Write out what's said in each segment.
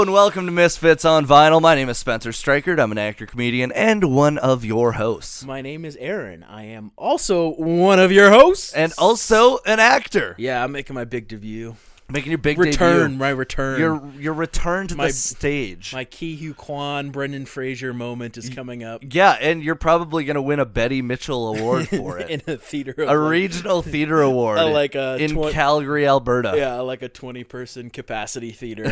Hello and welcome to Misfits on Vinyl. My name is Spencer Streichert. I'm an actor, comedian, and one of your hosts. My name is Aaron. I am also one of your hosts. And also an actor. Yeah, I'm making my big debut. Making your big return, debut. My return. Your return to the stage. My Ki Hu Kwan, Brendan Fraser moment is coming up. Yeah, and you're probably going to win a Betty Mitchell Award for it. In a theater. Regional theater award in Calgary, Alberta. Yeah, like a 20-person capacity theater.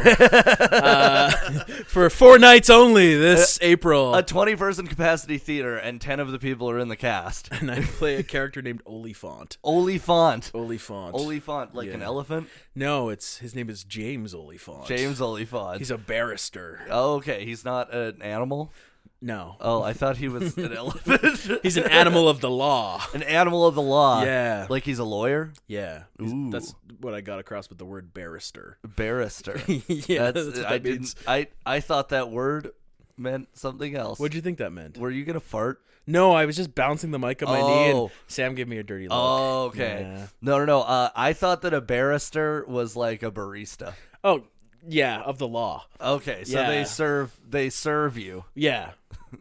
For 4 nights only this April. A 20-person capacity theater, and 10 of the people are in the cast. And I play a character named Olifant. Olifant. Like an elephant? No, his name is James Olifant. James Olifant. He's a barrister. Oh, okay. He's not an animal? No. Oh, I thought he was an elephant. He's an animal of the law. An animal of the law. Yeah. Like he's a lawyer? Yeah. Ooh. That's what I got across with the word barrister. Barrister. Yeah, that's what that means. I thought that word meant something else. What'd you think that meant? Were you going to fart? No, I was just bouncing the mic on my knee, and Sam gave me a dirty look. Oh, okay. Yeah. No. I thought that a barrister was like a barista. Oh, yeah, of the law. Okay, so they serve you. Yeah,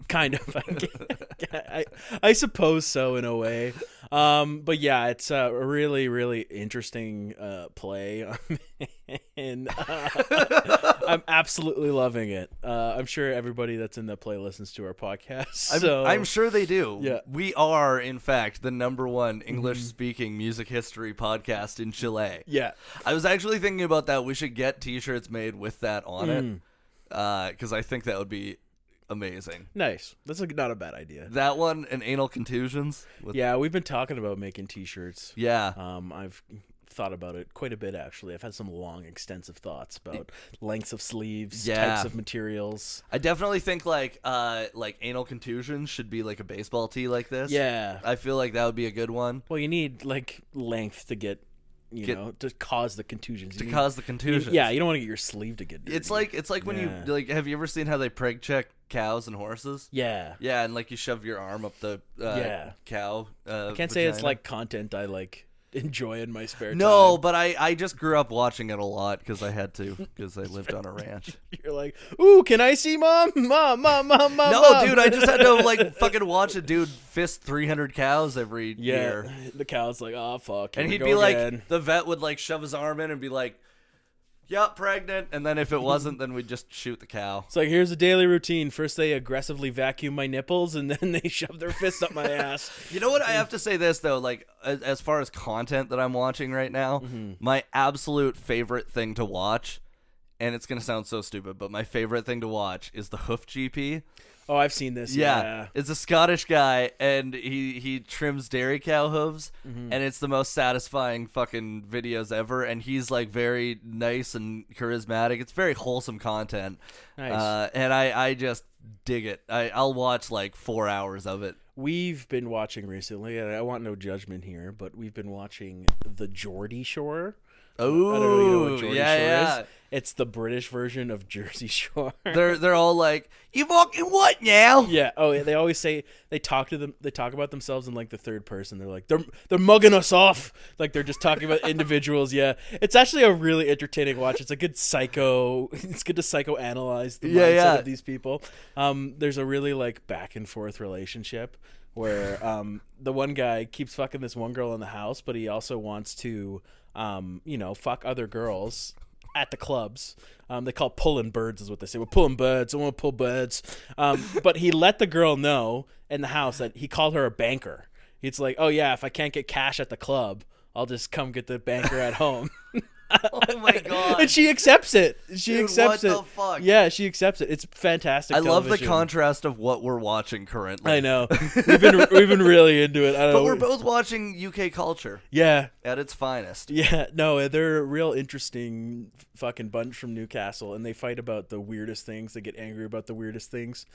kind of. I suppose so in a way. But yeah, it's a really, really interesting play, and I'm absolutely loving it. I'm sure everybody that's in the play listens to our podcast. I'm sure they do. Yeah. We are, in fact, the #1 English-speaking music history podcast in Chile. Yeah. I was actually thinking about that. We should get T-shirts made with that on it, because I think that would be amazing. Nice. That's not a bad idea. That one and anal contusions. Yeah, we've been talking about making T-shirts. Yeah. I've thought about it quite a bit, actually. I've had some long, extensive thoughts about lengths of sleeves, types of materials. I definitely think like anal contusions should be like a baseball tee like this. Yeah. I feel like that would be a good one. Well, you need like length to get to cause the contusions. You don't want to get your sleeve to get dirty. It's like when you like. Have you ever seen how they preg check cows and horses? Yeah. Yeah, and like you shove your arm up the cow. I can't say it's like content I like enjoy in my spare time. No, but I just grew up watching it a lot because I had to, because I lived on a ranch. You're like, ooh, can I see mom? Mom. No, dude, I just had to like fucking watch a dude fist 300 cows every year. The cow's like, oh fuck, and he'd be like, the vet would like shove his arm in and be like, "Yup, pregnant," and then if it wasn't, then we'd just shoot the cow. It's like, here's a daily routine. First, they aggressively vacuum my nipples, and then they shove their fist up my ass. You know what? I have to say this, though. Like, as far as content that I'm watching right now, my absolute favorite thing to watch, and it's going to sound so stupid, but my favorite thing to watch is the Hoof GP. Oh, I've seen this. Yeah. It's a Scottish guy, and he trims dairy cow hooves, and it's the most satisfying fucking videos ever. And he's like very nice and charismatic. It's very wholesome content. Nice. And I just dig it. I'll watch like 4 hours of it. We've been watching recently, and I want no judgment here, but we've been watching The Geordie Shore. Oh, I don't really know what Geordie Shore is. It's the British version of Jersey Shore. They're all like, "You fucking what now?" Yeah. Oh, yeah. They always say they talk about themselves in like the third person. They're like, they're mugging us off. Like they're just talking about individuals. Yeah. It's actually a really entertaining watch. It's a good It's good to psychoanalyze the mindset of these people. There's a really like back and forth relationship where the one guy keeps fucking this one girl in the house, but he also wants to fuck other girls at the clubs. They call pulling birds is what they say. We're pulling birds. I want to pull birds. But he let the girl know in the house that he called her a banker. It's like, oh yeah, if I can't get cash at the club, I'll just come get the banker at home. Oh my god! And she accepts it. Dude, what the fuck? Yeah, she accepts it. It's fantastic. I love the contrast of what we're watching currently. I know. We've been really into it. But we're both watching UK culture. Yeah. At its finest. Yeah. No, they're a real interesting fucking bunch from Newcastle, and they fight about the weirdest things. They get angry about the weirdest things.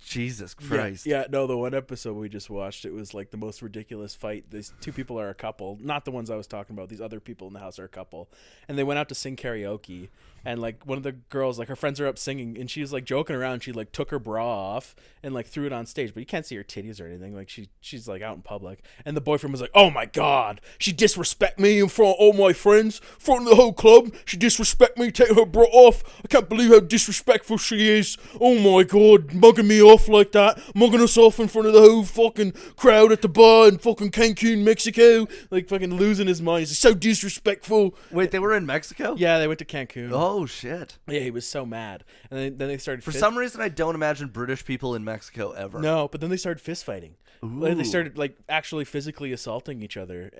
Jesus Christ. Yeah. No, the one episode we just watched, it was like the most ridiculous fight. These two people are a couple, not the ones I was talking about. These other people in the house are a couple. And they went out to sing karaoke, and like one of the girls, like her friends are up singing, and she was like joking around. She like took her bra off and like threw it on stage, but you can't see her titties or anything. Like she's like out in public, and the boyfriend was like, "Oh my god, she disrespect me in front of all my friends, in front of the whole club. She disrespect me, take her bra off. I can't believe how disrespectful she is. Oh my god, mugging me off like that, mugging us off in front of the whole fucking crowd at the bar in fucking Cancun, Mexico, like fucking losing his mind. He's so disrespectful." Wait, they were in Mexico? Yeah, they went to Cancun. Oh shit. Yeah, he was so mad, and then they started. For some reason, I don't imagine British people in Mexico ever. No, but then they started fist fighting. Like, they started like actually physically assaulting each other.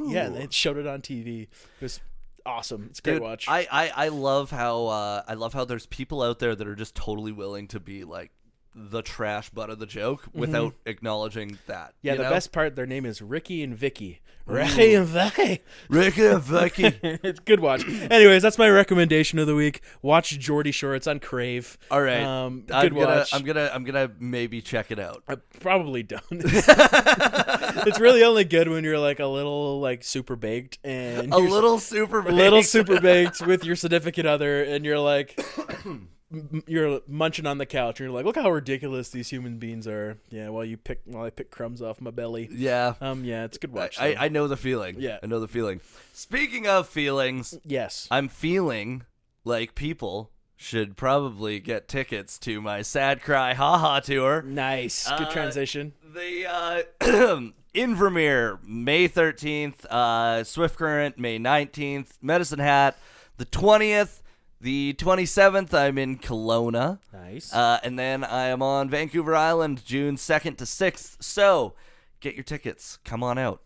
Yeah, and they showed it on TV. It was awesome. It's a great watch. I love how there's people out there that are just totally willing to be like the trash butt of the joke without acknowledging that. Yeah, the know? best part, their name is Ricky and Vicky. Ricky and Vicky. Ricky and Vicky. It's a good watch. Anyways, that's my recommendation of the week. Watch Geordie Shore. It's on Crave. All right. Good watch. I'm gonna maybe check it out. I probably don't. It's really only good when you're like a little like super baked and little super baked with your significant other, and you're like you're munching on the couch and you're like, look how ridiculous these human beings are. Yeah, while I pick crumbs off my belly. Yeah. Yeah, it's a good watch. I know the feeling. Yeah. I know the feeling. Speaking of feelings, yes, I'm feeling like people should probably get tickets to my Sad Cry Haha tour. Nice. Good transition. The Invermere, May 13th, Swift Current, May 19th, Medicine Hat, the 20th. The 27th, I'm in Kelowna. Nice. And then I am on Vancouver Island, June 2nd to 6th. So, get your tickets. Come on out.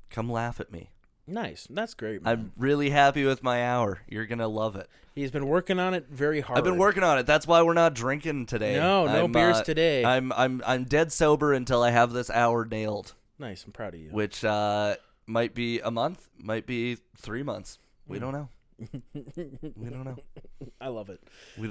Come laugh at me. Nice. That's great, man. I'm really happy with my hour. You're going to love it. He's been working on it very hard. I've been working on it. That's why we're not drinking today. No beers today. I'm dead sober until I have this hour nailed. Nice. I'm proud of you. Which might be a month, might be 3 months. We don't know. We don't know. I love it.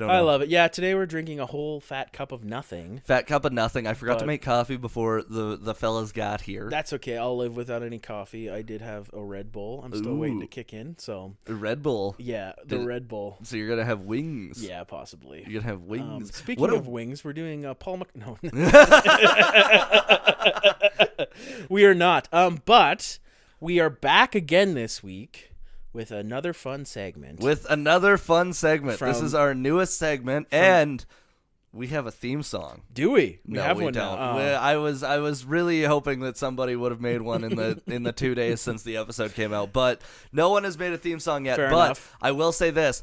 I love it. Yeah, today we're drinking a whole fat cup of nothing. Fat cup of nothing. I forgot to make coffee before the fellas got here. That's okay. I'll live without any coffee. I did have a Red Bull. I'm still waiting to kick in. So a Red Bull. Yeah, Red Bull. So you're gonna have wings. Yeah, possibly. You're gonna have wings. Speaking of wings, we're doing Paul No. We are not. But we are back again this week. With another fun segment. This is our newest segment, and we have a theme song. Do we? No, have we one don't. now. I was really hoping that somebody would have made one in the 2 days since the episode came out, but no one has made a theme song yet. Fair but enough. I will say this.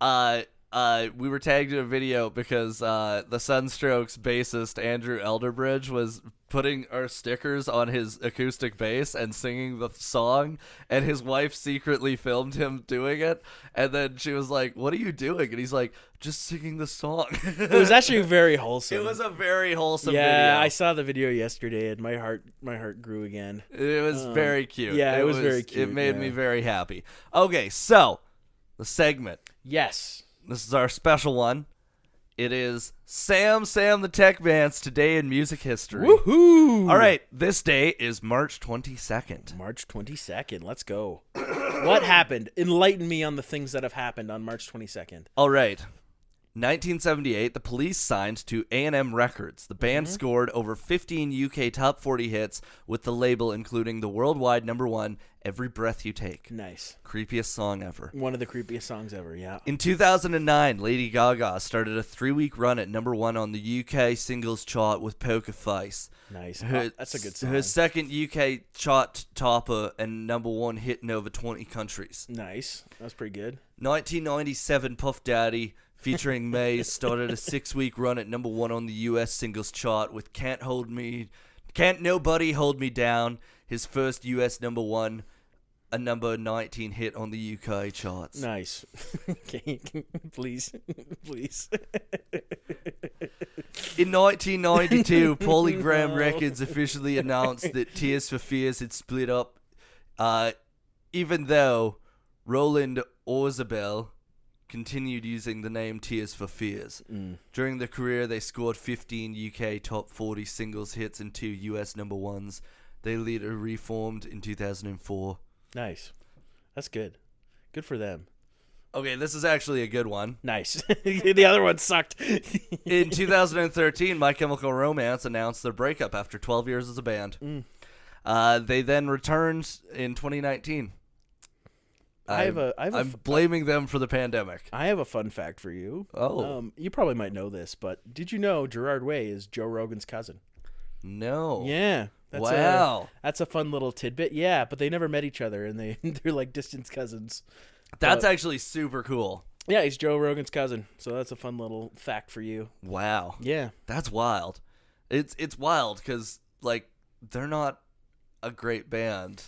We were tagged in a video because the Sunstrokes bassist Andrew Elderbridge was putting our stickers on his acoustic bass and singing the song, and his wife secretly filmed him doing it, and then she was like, "What are you doing?" And he's like, "Just singing the song." It was actually very wholesome. It was a very wholesome video. Yeah, I saw the video yesterday, and my heart grew again. It was very cute. Yeah, it was very cute. It made me very happy. Okay, so the segment. Yes. This is our special one. It is Sam the Tech Band's Today in Music History. Woohoo! All right, this day is March 22nd. March 22nd. Let's go. What happened? Enlighten me on the things that have happened on March 22nd. All right. 1978, the Police signed to A&M Records. The band scored over 15 UK top 40 hits with the label including the worldwide #1, Every Breath You Take. Nice. Creepiest song ever. One of the creepiest songs ever, yeah. In 2009, Lady Gaga started a 3-week run at #1 on the UK singles chart with Poker Face. Nice. That's a good song. Her second UK chart topper and #1 hit in over 20 countries. Nice. That's pretty good. 1997, Puff Daddy featuring Maze started a 6-week run at #1 on the US singles chart with Can't Nobody Hold Me Down, his first US #1, a number 19 hit on the UK charts. Nice. Okay, please. In 1992, Polygram Records officially announced that Tears for Fears had split up, even though Roland Orzabal continued using the name Tears for Fears. During their career, they scored 15 UK top 40 singles hits and 2 US #1s. They later reformed in 2004. Nice. That's good. Good for them. Okay, this is actually a good one. Nice. The other one sucked. In 2013, My Chemical Romance announced their breakup after 12 years as a band. They then returned in 2019. I'm blaming them for the pandemic. I have a fun fact for you. Oh. You probably might know this, but did you know Gerard Way is Joe Rogan's cousin? No. Yeah. That's a fun little tidbit. Yeah, but they never met each other, and they're like distant cousins. That's actually super cool. Yeah, he's Joe Rogan's cousin, so that's a fun little fact for you. Wow. Yeah. That's wild. It's wild because, like, they're not a great band.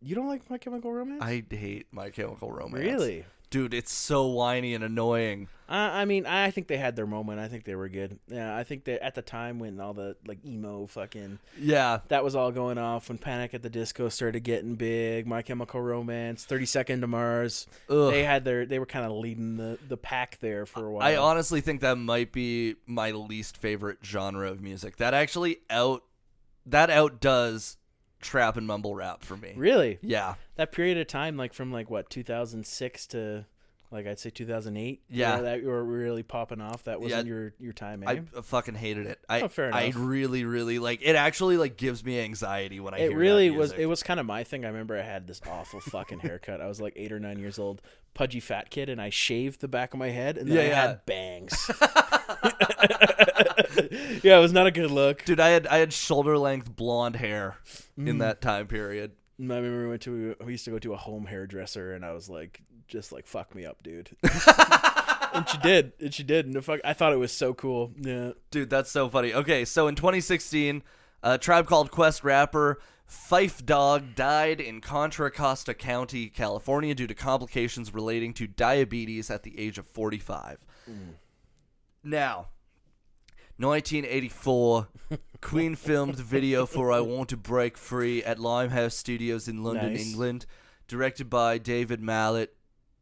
You don't like My Chemical Romance? I hate My Chemical Romance. Really? Dude, it's so whiny and annoying. I mean, I think they had their moment. I think they were good. Yeah, I think that at the time when all the like emo fucking that was all going off, when Panic at the Disco started getting big, My Chemical Romance, 30 Seconds to Mars, they were kind of leading the pack there for a while. I honestly think that might be my least favorite genre of music. That actually outdoes trap and mumble rap for me. Really? Yeah. That period of time, like from like what 2006 to like I'd say 2008. Yeah. That you were really popping off. That wasn't your time. Eh? I fucking hated it. Fair enough. I really, really like it. Actually, like gives me anxiety when I hear it. Really that was. music. It was kind of my thing. I remember I had this awful fucking haircut. I was like 8 or 9 years old, pudgy fat kid, and I shaved the back of my head, and then I had bangs. Yeah, it was not a good look, dude. I had shoulder length blonde hair in that time period. I remember we used to go to a home hairdresser, and I was like, just like, fuck me up, dude. And she did. And I thought it was so cool. Yeah, dude, that's so funny. Okay, so in 2016, a Tribe Called Quest rapper Phife Dawg died in Contra Costa County, California, due to complications relating to diabetes at the age of 45. Now, 1984, Queen filmed the video for I Want to Break Free at Limehouse Studios in London, England, directed by David Mallet.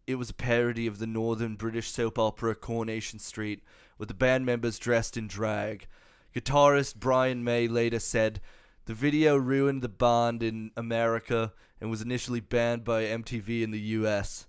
It was a parody of the northern British soap opera Coronation Street, with the band members dressed in drag. Guitarist Brian May later said, "The video ruined the band in America and was initially banned by MTV in the US."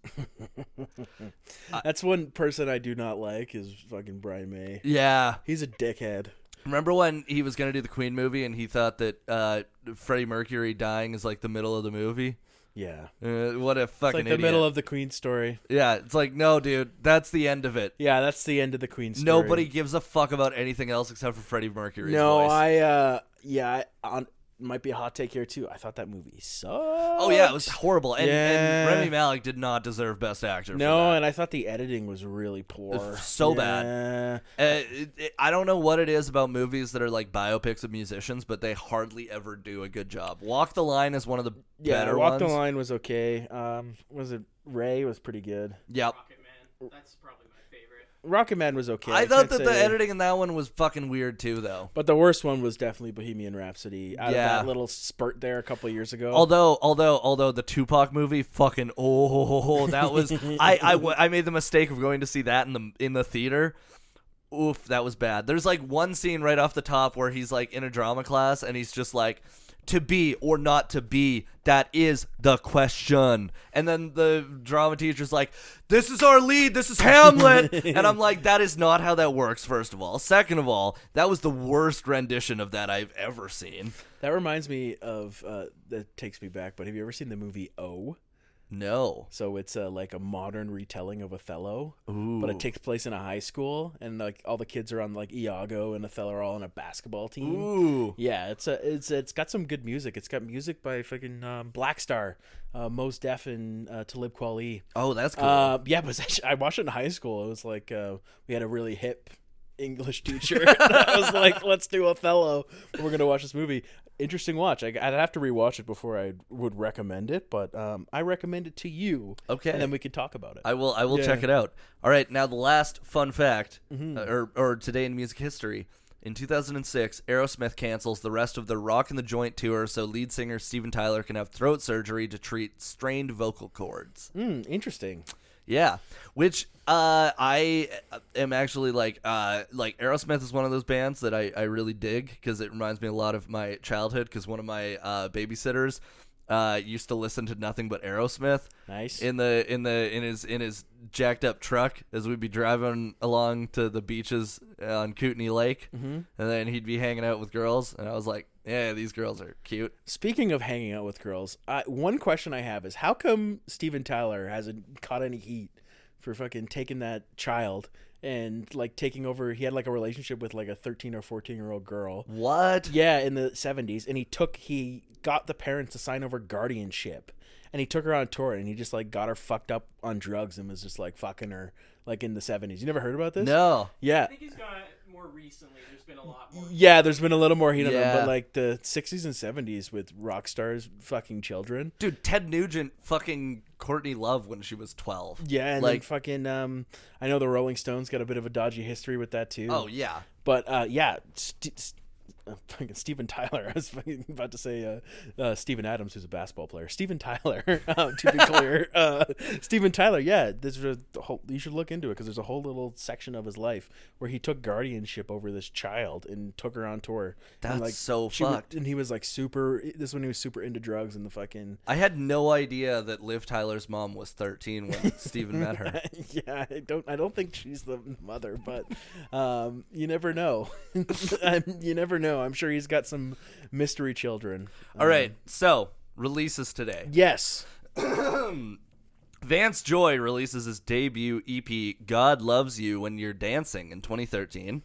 That's one person I do not like is fucking Brian May. Yeah. He's a dickhead. Remember when he was going to do the Queen movie and he thought that Freddie Mercury dying is like the middle of the movie? Yeah. What a fucking It's like the middle of the Queen story. Yeah, it's like, no, dude, that's the end of it. Yeah, that's the end of the Queen story. Nobody gives a fuck about anything else except for Freddie Mercury's voice. No, might be a hot take here too. I thought that movie sucked. Oh yeah, it was horrible. And Rami Malek did not deserve Best Actor. No, and I thought the editing was really poor. So bad. I don't know what it is about movies that are like biopics of musicians, but they hardly ever do a good job. Walk the Line is one of the better ones. Walk the Line was okay. Was it Ray was pretty good. Yep. Rocket Man. That's probably my favorite. Rocket Man was okay. I thought that the editing in that one was fucking weird too, though. But the worst one was definitely Bohemian Rhapsody. Out of that little spurt there a couple of years ago. Although the Tupac movie, fucking that was I made the mistake of going to see that in the theater. Oof, that was bad. There's like one scene right off the top where he's like in a drama class and he's just like, to be or not to be, that is the question. And then the drama teacher's like, this is our lead, this is Hamlet. And I'm like, that is not how that works, first of all. Second of all, that was the worst rendition of that I've ever seen. That reminds me of, that takes me back, but have you ever seen the movie O? No. So it's like a modern retelling of Othello. Ooh. But it takes place in a high school, and like all the kids are on like Iago and Othello are all on a basketball team. Ooh. Yeah, it's got some good music. It's got music by fucking Black Star, Mos Def, and Talib Kweli. Oh, that's cool. Yeah, but I watched it in high school. It was like we had a really hip English teacher. I was like, let's do Othello. We're gonna watch this movie. Interesting watch. I'd have to rewatch it before I would recommend it, but I recommend it to you. Okay, and then we could talk about it. I will check it out. All right, now the last fun fact, or today in music history. In 2006, Aerosmith cancels the rest of their Rockin' the Joint tour so lead singer Steven Tyler can have throat surgery to treat strained vocal cords. Interesting. Yeah, which I am actually like Aerosmith is one of those bands that I really dig because it reminds me a lot of my childhood because one of my babysitters used to listen to nothing but Aerosmith. Nice. In his jacked up truck as we'd be driving along to the beaches on Kootenai Lake, and then he'd be hanging out with girls, and I was like, yeah, these girls are cute. Speaking of hanging out with girls, one question I have is how come Steven Tyler hasn't caught any heat for fucking taking that child and like taking over? He had like a relationship with like a 13 or 14-year-old girl. What? Yeah, in the 70s, and he got the parents to sign over guardianship, and he took her on tour, and he just like got her fucked up on drugs and was just like fucking her like in the 70s. You never heard about this? No. Yeah. I think he's got more recently. There's been a lot more. Yeah, there's been a little more heat on him, Yeah. but like the 60s and 70s with rock stars fucking children. Dude, Ted Nugent fucking Courtney Love when she was 12. Yeah, and like, then fucking I know the Rolling Stones got a bit of a dodgy history with that too. oh yeah. But fucking Steven Tyler. I was fucking about to say Steven Adams, who's a basketball player. Steven Tyler, to be clear. Steven Tyler, yeah. You should look into it because there's a whole little section of his life where he took guardianship over this child and took her on tour. That's and, like, so fucked. And he was like this is when he was super into drugs and the fucking... I had no idea that Liv Tyler's mom was 13 when Steven met her. Yeah, I don't think she's the mother, but you never know. You never know. I'm sure he's got some mystery children. All right, so releases today. Yes. Vance Joy releases his debut EP, God Loves You When You're Dancing, in 2013.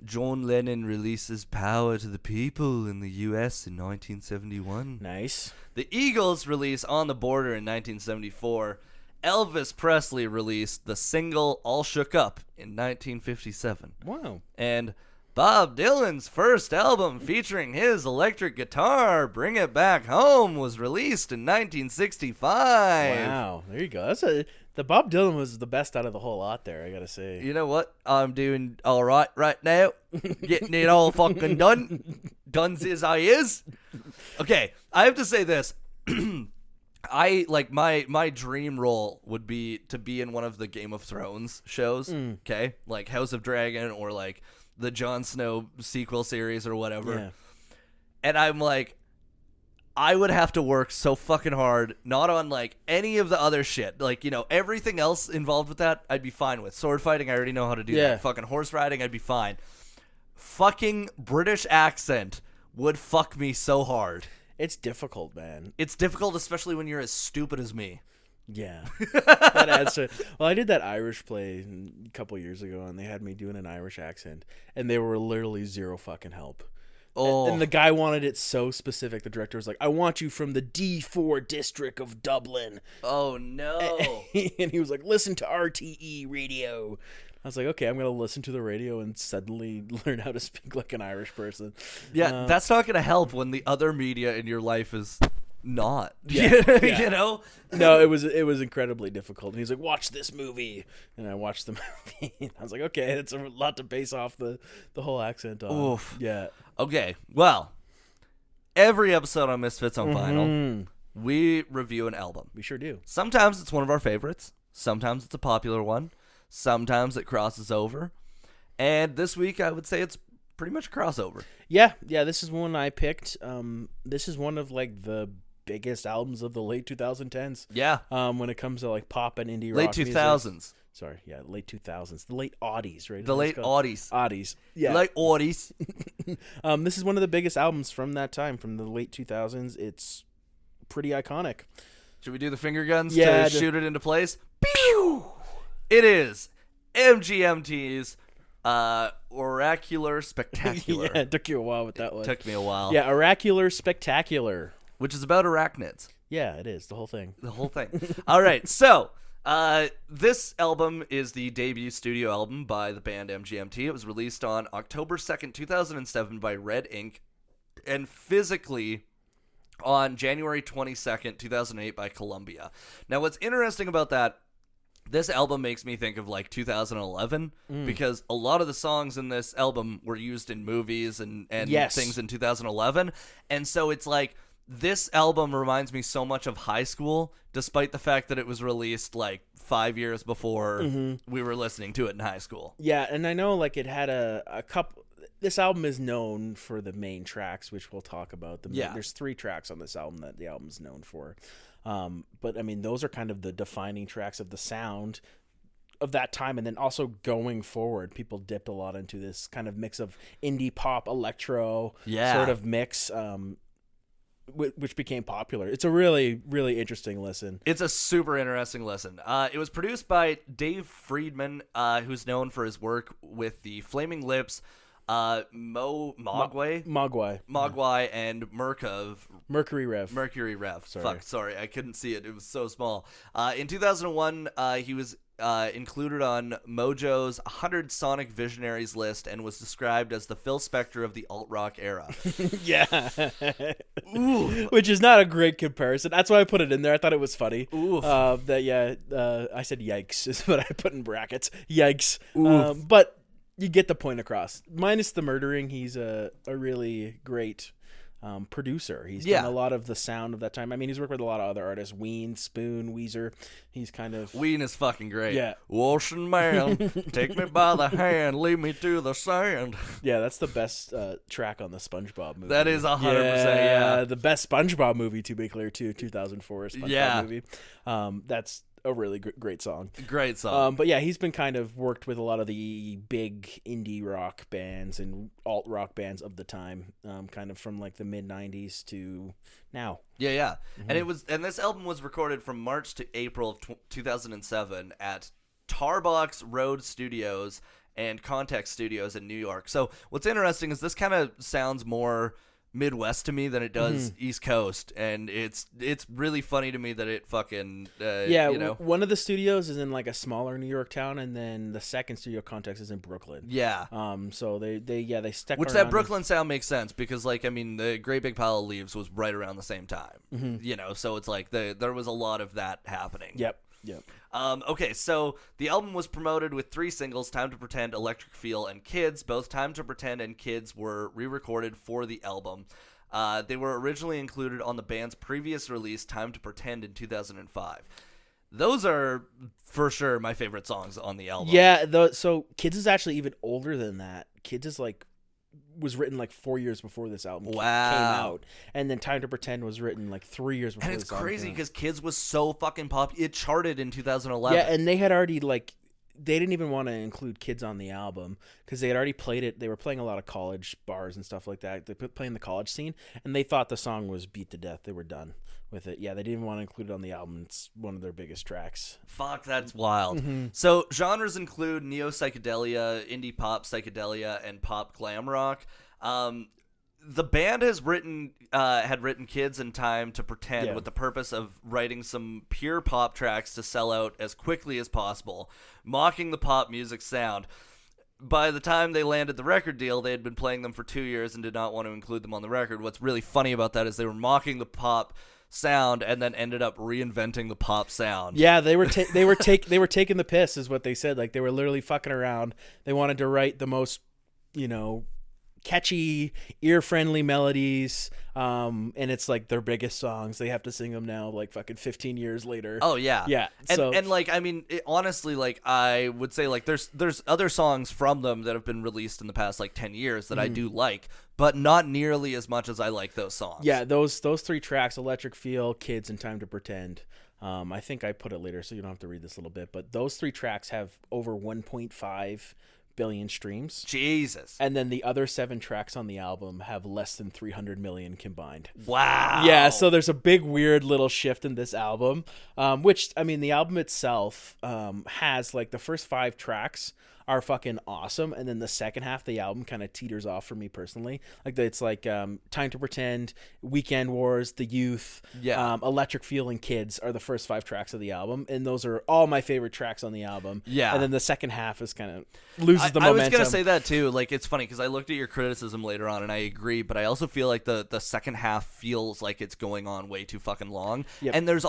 John Lennon releases Power to the People in the U.S. in 1971. Nice. The Eagles release On the Border in 1974. Elvis Presley released the single All Shook Up in 1957. Wow. And Bob Dylan's first album featuring his electric guitar, Bring It Back Home, was released in 1965. Wow. There you go. The Bob Dylan was the best out of the whole lot there, I gotta say. You know what? I'm doing all right now. Getting it all fucking done. Duns as I is. Okay, I have to say this. I like my dream role would be to be in one of the Game of Thrones shows, okay? Like House of Dragon or like the Jon Snow sequel series or whatever. Yeah. And I'm like, I would have to work so fucking hard, not on like any of the other shit. Like, you know, everything else involved with that, I'd be fine with. Sword fighting, I already know how to do that. Fucking horse riding, I'd be fine. Fucking British accent would fuck me so hard. It's difficult, man. It's difficult, especially when you're as stupid as me. Yeah. That adds to it. Well, I did that Irish play a couple years ago, and they had me doing an Irish accent, and they were literally zero fucking help. Oh. And the guy wanted it so specific. The director was like, I want you from the D4 district of Dublin. Oh, no. And he was like, listen to RTE radio. I was like, okay, I'm going to listen to the radio and suddenly learn how to speak like an Irish person. Yeah, that's not going to help when the other media in your life is not. Yeah, yeah. You know? No, it was incredibly difficult. And he's like, watch this movie. And I watched the movie. And I was like, okay, it's a lot to base off the whole accent on. Oof. Yeah. Okay, well, every episode on Misfits on Vinyl, we review an album. We sure do. Sometimes it's one of our favorites. Sometimes it's a popular one. Sometimes it crosses over. And this week, I would say it's pretty much a crossover. Yeah, this is one I picked. This is one of like the biggest albums of the late 2010s. Yeah. When it comes to like pop and indie Late rock 2000s. music. Sorry, yeah, late 2000s. The late Aughties, right? The late Aughties. Aughties. Yeah. Late Aughties. This is one of the biggest albums from that time, from the late 2000s. It's pretty iconic. Should we do the finger guns Yeah, to shoot it into place? Pew! It is MGMT's Oracular Spectacular. Yeah, it took you a while with that one. Took me a while. Yeah, Oracular Spectacular. Which is about arachnids. Yeah, it is. The whole thing. The whole thing. All right, so this album is the debut studio album by the band MGMT. It was released on October 2nd, 2007 by Red Ink, and physically on January 22nd, 2008 by Columbia. Now, what's interesting about that, this album makes me think of like 2011 because a lot of the songs in this album were used in movies and Yes. things in 2011. And so it's like this album reminds me so much of high school, despite the fact that it was released like 5 years before we were listening to it in high school. Yeah, and I know like it had a couple. this album is known for the main tracks, which we'll talk about. Yeah. There's 3 tracks on this album that the album's known for. But I mean, those are kind of the defining tracks of the sound of that time. And then also going forward, people dipped a lot into this kind of mix of indie pop, electro sort of mix, which became popular. It's a really, really interesting listen. It's a super interesting listen. It was produced by Dave Friedman, who's known for his work with the Flaming Lips, Mogwai, and Mercury Rev. Sorry, I couldn't see it. It was so small. In 2001, he was included on Mojo's 100 Sonic Visionaries list and was described as the Phil Spector of the alt-rock era. Yeah. Which is not a great comparison. That's why I put it in there. I thought it was funny. I said yikes is what I put in brackets. Yikes. But you get the point across. Minus the murdering, he's a really great producer. He's done a lot of the sound of that time. I mean, he's worked with a lot of other artists. Ween, Spoon, Weezer. He's kind of... Ween is fucking great. Yeah. Ocean man, take me by the hand, lead me to the sand. Yeah, that's the best track on the SpongeBob movie. That is 100%, yeah. The best SpongeBob movie, to be clear, too. 2004 SpongeBob movie. That's a really great song. Great song. But yeah, he's been kind of worked with a lot of the big indie rock bands and alt rock bands of the time, kind of from like the mid 90s to now. Yeah. And this album was recorded from March to April of 2007 at Tarbox Road Studios and Context Studios in New York. So what's interesting is this kind of sounds more Midwest to me than it does East Coast, and it's really funny to me that it fucking one of the studios is in like a smaller New York town, and then the second studio Context is in Brooklyn. So they stuck which around that Brooklyn sound makes sense because like I mean the Great Big Pile of Leaves was right around the same time, so it's like there was a lot of that happening. Yep. Okay, so the album was promoted with 3 singles, Time to Pretend, Electric Feel, and Kids. Both Time to Pretend and Kids were re-recorded for the album. They were originally included on the band's previous release, Time to Pretend, in 2005. Those are, for sure, my favorite songs on the album. Yeah, so Kids is actually even older than that. Kids is like... was written like 4 years before this album came out, and then Time to Pretend was written like 3 years before. And it's this album crazy came out. because Kids was so fucking popular. It charted in 2011. Yeah, and they had already like they didn't even want to include Kids on the album because they had already played it. They were playing a lot of college bars and stuff like that. They playing the college scene, and they thought the song was beat to death. They were done with it. Yeah, they didn't want to include it on the album. It's one of their biggest tracks. Fuck, that's wild. So genres include neo-psychedelia, indie pop psychedelia, and pop glam rock. The band had written Kids and Time to Pretend with the purpose of writing some pure pop tracks to sell out as quickly as possible, mocking the pop music sound. By the time they landed the record deal, they had been playing them for 2 years and did not want to include them on the record. What's really funny about that is they were mocking the pop sound and then ended up reinventing the pop sound. Yeah, they were taking the piss, is what they said. Like they were literally fucking around. They wanted to write the most, catchy, ear-friendly melodies, and it's like their biggest songs. They have to sing them now, like fucking 15 years later. Oh yeah, yeah. And like I mean, honestly, like I would say, like there's other songs from them that have been released in the past like 10 years that I do like, but not nearly as much as I like those songs. Yeah, those 3 tracks: Electric Feel, Kids, and Time to Pretend. I think I put it later, so you don't have to read this little bit. But those 3 tracks have over 1.5 billion streams. Jesus. And then the other 7 tracks on the album have less than 300 million combined. Wow. Yeah, so there's a big weird little shift in this album, which, I mean, the album itself has, like, the first 5 tracks are fucking awesome, and then the second half of the album kind of teeters off for me personally. Like it's like Time to Pretend, Weekend Wars, The Youth, Electric Feel, and Kids are the first 5 tracks of the album, and those are all my favorite tracks on the album. Yeah, and then the second half is kind of loses the momentum. I was gonna say that too. Like it's funny because I looked at your criticism later on, and I agree, but I also feel like the second half feels like it's going on way too fucking long. Yep. And there's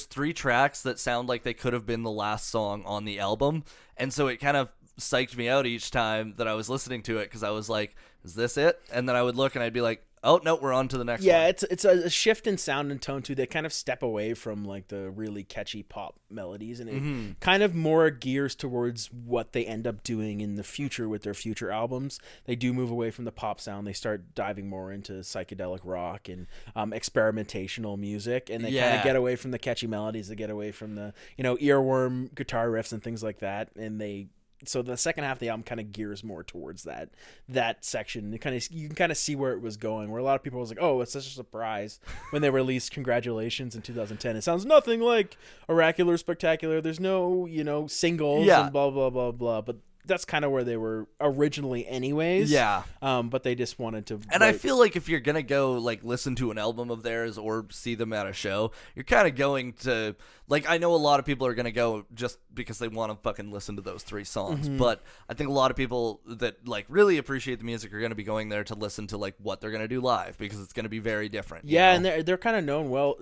3 tracks that sound like they could have been the last song on the album. And so it kind of psyched me out each time that I was listening to it because I was like, is this it? And then I would look and I'd be like, oh no, we're on to the next one. Yeah, it's a shift in sound and tone too. They kind of step away from like the really catchy pop melodies, and it kind of more gears towards what they end up doing in the future with their future albums. They do move away from the pop sound. They start diving more into psychedelic rock and experimentational music, and they kind of get away from the catchy melodies. They get away from the earworm guitar riffs and things like that, and so the second half of the album kind of gears more towards that section. You can kind of see where it was going, where a lot of people was like, oh, it's such a surprise when they released Congratulations in 2010. It sounds nothing like Oracular Spectacular. There's no, singles and blah, blah, blah, blah. But that's kind of where they were originally anyways. Yeah. But they just wanted to. And I feel like if you're going to go like listen to an album of theirs or see them at a show, you're kind of going to like, I know a lot of people are going to go just because they want to fucking listen to those 3 songs. But I think a lot of people that like really appreciate the music are going to be going there to listen to like what they're going to do live, because it's going to be very different. Yeah. And they're kind of known well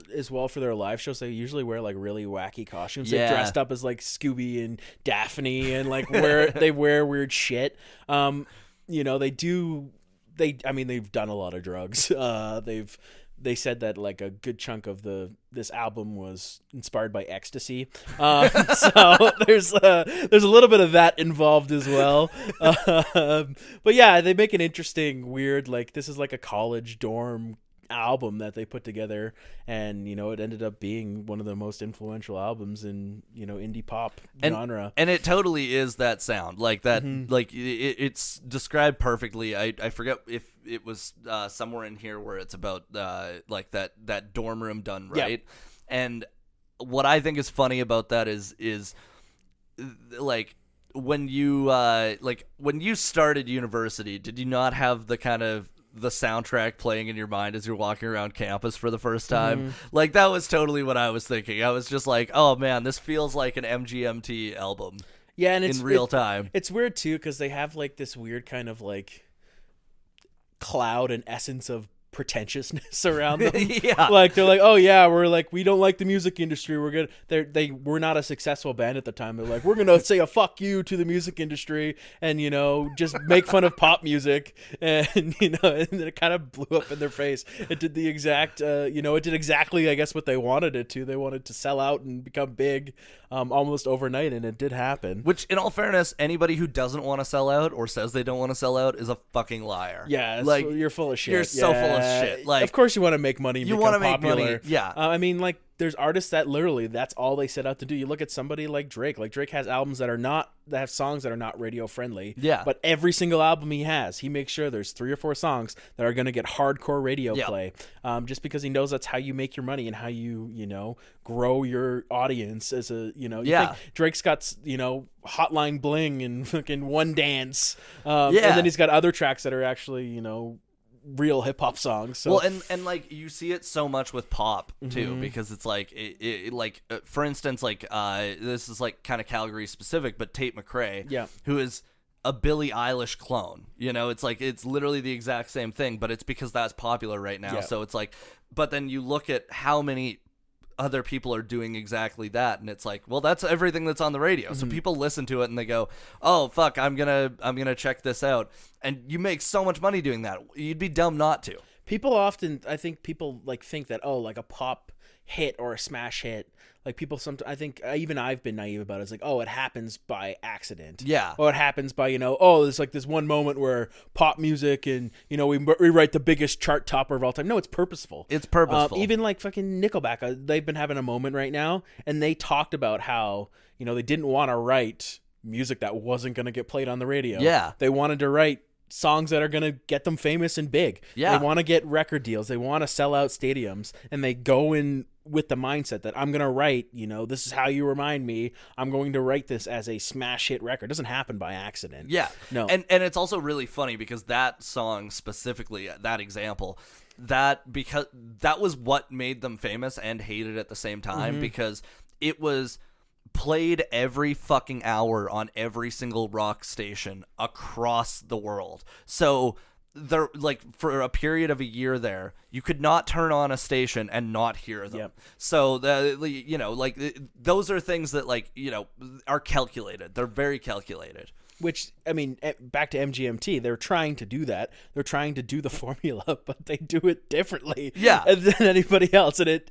for their live shows. They usually wear like really wacky costumes. They're dressed up as like Scooby and Daphne and like they wear weird shit. They've done a lot of drugs. They said that like a good chunk of this album was inspired by ecstasy. So there's a little bit of that involved as well. But yeah, they make an interesting, weird, like this is like a college dorm album that they put together, and it ended up being one of the most influential albums in indie pop genre, and it totally is that sound like that. Like it's described perfectly. I forget if it was somewhere in here where it's about like that dorm room done right. And what I think is funny about that is like when you started university, did you not have the kind of the soundtrack playing in your mind as you're walking around campus for the first time? Like that was totally what I was thinking. I was just like, oh man, this feels like an MGMT album. Yeah, and it's in real time. It's weird too because they have like this weird kind of like cloud and essence of pretentiousness around them. Like they're like, oh yeah, we don't like the music industry. We're good. They were not a successful band at the time. They're like, we're gonna say a fuck you to the music industry and just make fun of pop music, and and it kind of blew up in their face. It did the exact it did exactly I guess what they wanted it to. They wanted to sell out and become big almost overnight, and it did happen. Which, in all fairness, anybody who doesn't want to sell out or says they don't want to sell out is a fucking liar. Yeah, like you're full of shit. You're so full of shit. Like, of course you want to make money. You want to make money. Yeah. Like there's artists that literally that's all they set out to do. You look at somebody like Drake. Like Drake has albums that have songs that are not radio friendly. Yeah. But every single album he makes sure there's 3 or 4 songs that are going to get hardcore radio play. Just because he knows that's how you make your money and how you grow your audience as a think Drake's got Hotline Bling and fucking One Dance. And then he's got other tracks that are actually real hip hop songs. So. Well, and like you see it so much with pop too, because it's like for instance, like this is like kind of Calgary specific, but Tate McRae, who is a Billie Eilish clone. It's like it's literally the exact same thing, but it's because that's popular right now. So it's like, but then you look at how many other people are doing exactly that, and it's like, well, that's everything that's on the radio. So people listen to it and they go, oh fuck, I'm gonna check this out, and you make so much money doing that. You'd be dumb not to. I think people like think that like a pop hit or a smash hit, like people sometimes, I think even I've been naive about it. It's like, it happens by accident. Yeah. Or it happens by, there's like this one moment where pop music and, we write the biggest chart topper of all time. No, it's purposeful. It's purposeful. Even like fucking Nickelback, they've been having a moment right now, and they talked about how, they didn't want to write music that wasn't going to get played on the radio. Yeah. They wanted to write songs that are going to get them famous and big. Yeah. They want to get record deals. They want to sell out stadiums, and they go in with the mindset that I'm going to write, this is how you remind me. I'm going to write this as a smash hit record. It doesn't happen by accident. Yeah. No. And it's also really funny because that song specifically, that example, because that was what made them famous and hated at the same time, because it was played every fucking hour on every single rock station across the world. So they're like, for a period of a year there, you could not turn on a station and not hear them. Yep. So those are things that are calculated. They're very calculated. Which, I mean, back to MGMT, they're trying to do that. They're trying to do the formula, but they do it differently than anybody else. And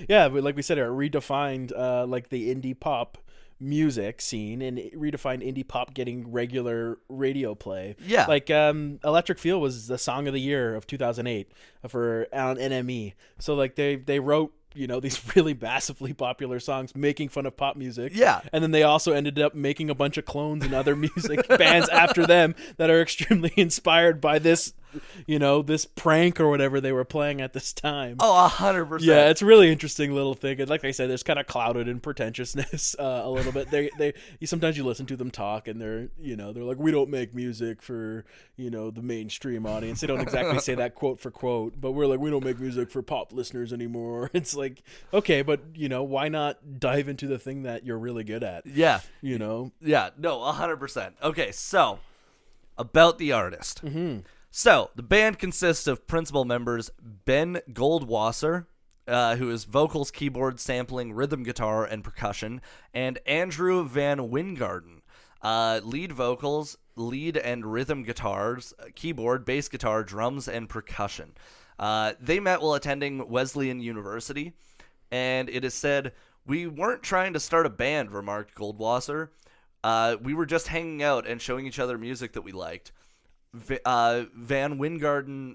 but like we said, it redefined like the indie pop music scene, and it redefined indie pop getting regular radio play. Yeah. Like Electric Feel was the song of the year of 2008 for on NME. So like they wrote, these really massively popular songs making fun of pop music. Yeah. And then they also ended up making a bunch of clones and other music bands after them that are extremely inspired by this, this prank or whatever they were playing at this time. Oh, 100%. Yeah, it's a really interesting little thing. And like I said, there's kind of clouded in pretentiousness a little bit. Sometimes you listen to them talk and they're like, we don't make music for, the mainstream audience. They don't exactly say that quote for quote, but we're like, we don't make music for pop listeners anymore. It's like, okay, but why not dive into the thing that you're really good at? Yeah. Yeah, no, 100%. Okay, so about the artist. Mm-hmm. So the band consists of principal members Ben Goldwasser, who is vocals, keyboard, sampling, rhythm guitar, and percussion, and Andrew Van Wingarden, lead vocals, lead and rhythm guitars, keyboard, bass guitar, drums, and percussion. They met while attending Wesleyan University, and it is said, "We weren't trying to start a band," remarked Goldwasser. "We were just hanging out and showing each other music that we liked." Van Wingarden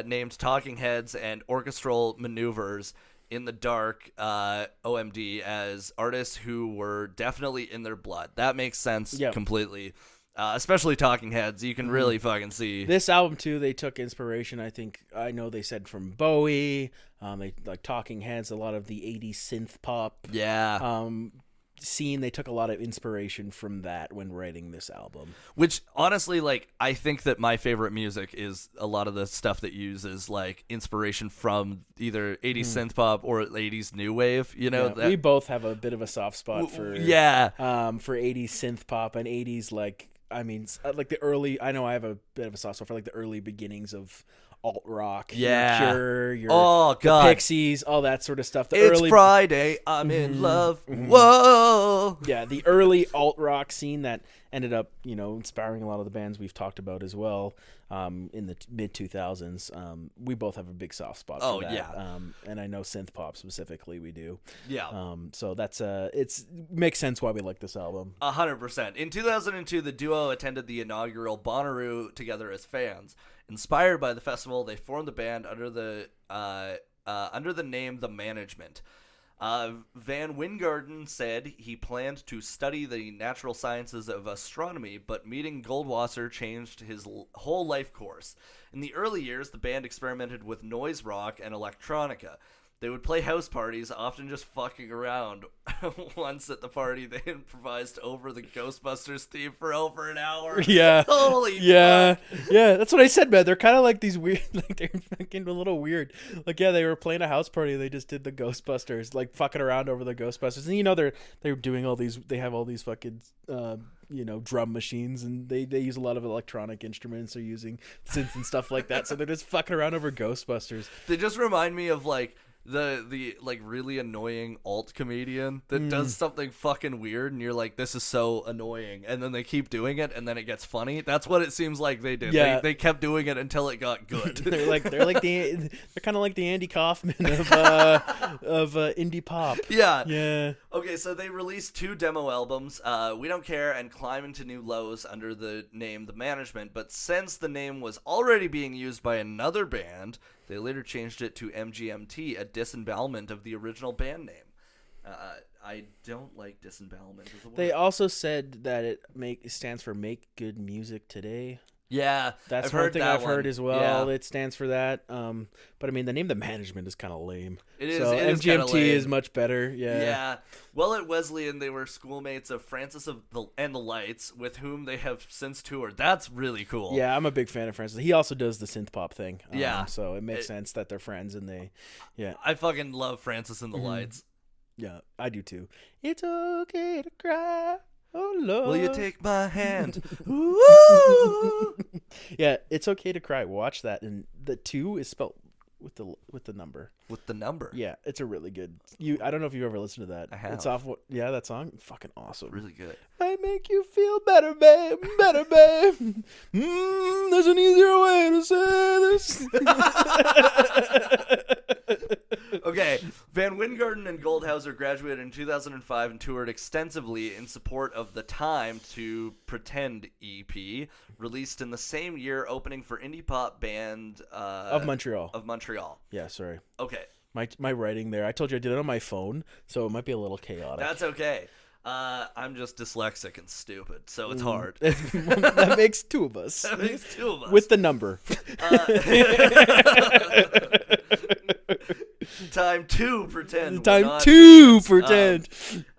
named Talking Heads and Orchestral Maneuvers in the Dark, OMD, as artists who were definitely in their blood. That makes sense completely. Especially Talking Heads, you can really fucking see. This album, too, they took inspiration, I know they said from Bowie, they like Talking Heads, a lot of the 80s synth pop. Yeah. Scene, they took a lot of inspiration from that when writing this album. Which, honestly, like, I think that my favorite music is a lot of the stuff that uses, like, inspiration from either 80s synth pop or 80s new wave, we both have a bit of a soft spot for 80s synth pop and 80s, like, I mean, like the early, I know I have a bit of a soft spot for, like, the early beginnings of alt rock, your Cure, the Pixies, all that sort of stuff. It's Friday, I'm in love. Whoa. Yeah, the early alt rock scene that ended up, inspiring a lot of the bands we've talked about as well. In the mid 2000s, we both have a big soft spot for that. Yeah. And I know synth pop specifically, we do. Yeah. So that's makes sense why we like this album. 100%. In 2002, the duo attended the inaugural Bonnaroo together as fans. Inspired by the festival, they formed the band under the name The Management. Van Wingarden said he planned to study the natural sciences of astronomy, but meeting Goldwasser changed his whole life course. In the early years, the band experimented with noise rock and electronica. They would play house parties, often just fucking around. Once at the party, they improvised over the Ghostbusters theme for over an hour. Yeah. Holy fuck. Yeah, that's what I said, man. They're kind of like these weird, like they're fucking a little weird. Like, yeah, they were playing a house party. They just did the Ghostbusters, like fucking around over the Ghostbusters. And they're doing all these, they have all these fucking, drum machines, and they use a lot of electronic instruments. They're using synths and stuff like that. So they're just fucking around over Ghostbusters. They just remind me of like the like really annoying alt comedian that does something fucking weird and you're like, this is so annoying, and then they keep doing it and then it gets funny. That's what it seems like they did. Yeah. They kept doing it until it got good. they're kind of like the Andy Kaufman of indie pop. Yeah. Okay, so they released 2 demo albums, We Don't Care and Climb Into New Lows, under the name The Management, but since the name was already being used by another band, they later changed it to MGMT, a disembowelment of the original band name. I don't like disembowelment as a word. They also said that it stands for Make Good Music Today. Yeah, that's one thing I've heard as well. Yeah. It stands for that. But I mean, the name The Management is kind of lame. It is. So it is MGMT lame. is much better. Yeah. Yeah. Well, at Wesleyan, they were schoolmates of Francis and the Lights, with whom they have since toured. That's really cool. Yeah, I'm a big fan of Francis. He also does the synth pop thing. So it makes sense that they're friends, and I fucking love Francis and the Lights. Yeah, I do too. It's okay to cry. Oh, Lord. Will you take my hand? Ooh. Yeah, It's Okay to Cry. Watch that. And the 2 is spelled with the number. With the number. Yeah, it's a really good. I don't know if you've ever listened to that. I have. It's off. That song, fucking awesome. Really good. I make you feel better, babe. Better, babe. There's an easier way to say this. Okay, Van Wingarden and Goldhauser graduated in 2005 and toured extensively in support of the Time to Pretend EP, released in the same year, opening for indie pop band of Montreal. Yeah, sorry. Okay. My writing there. I told you I did it on my phone, so it might be a little chaotic. That's okay. I'm just dyslexic and stupid, so it's hard. That makes two of us. That makes two of us. With the number. Time to pretend. Time to pretend.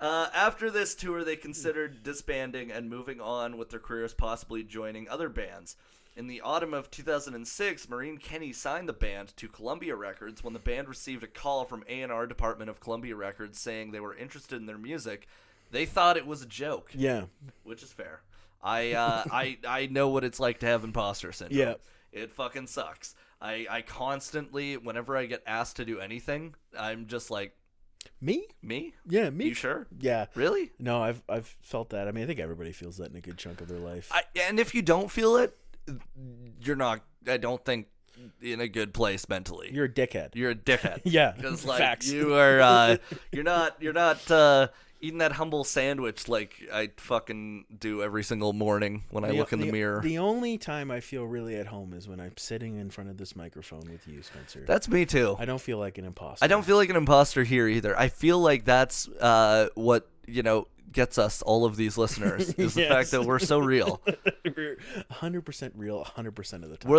After this tour, they considered disbanding and moving on with their careers, possibly joining other bands. In the autumn of 2006, Maureen Kenny signed the band to Columbia Records when the band received a call from A&R department of Columbia Records saying they were interested in their music. They thought it was a joke. Yeah. Which is fair. I know what it's like to have imposter syndrome. Yeah. It fucking sucks. I constantly, whenever I get asked to do anything, I'm just like, Me? Yeah, me. You sure? Yeah. Really? No, I've felt that. I mean, I think everybody feels that in a good chunk of their life. And if you don't feel it, you're not, I don't think, in a good place mentally. You're a dickhead. You're a dickhead. Yeah. Because like Facts. you are, you're not eating that humble sandwich like I fucking do every single morning when I look in the mirror. The only time I feel really at home is when I'm sitting in front of this microphone with you, Spencer. That's me too. I don't feel like an imposter. I don't feel like an imposter here either. I feel like that's what, gets us all of these listeners is the fact that we're so real. We're 100% real 100% of the time.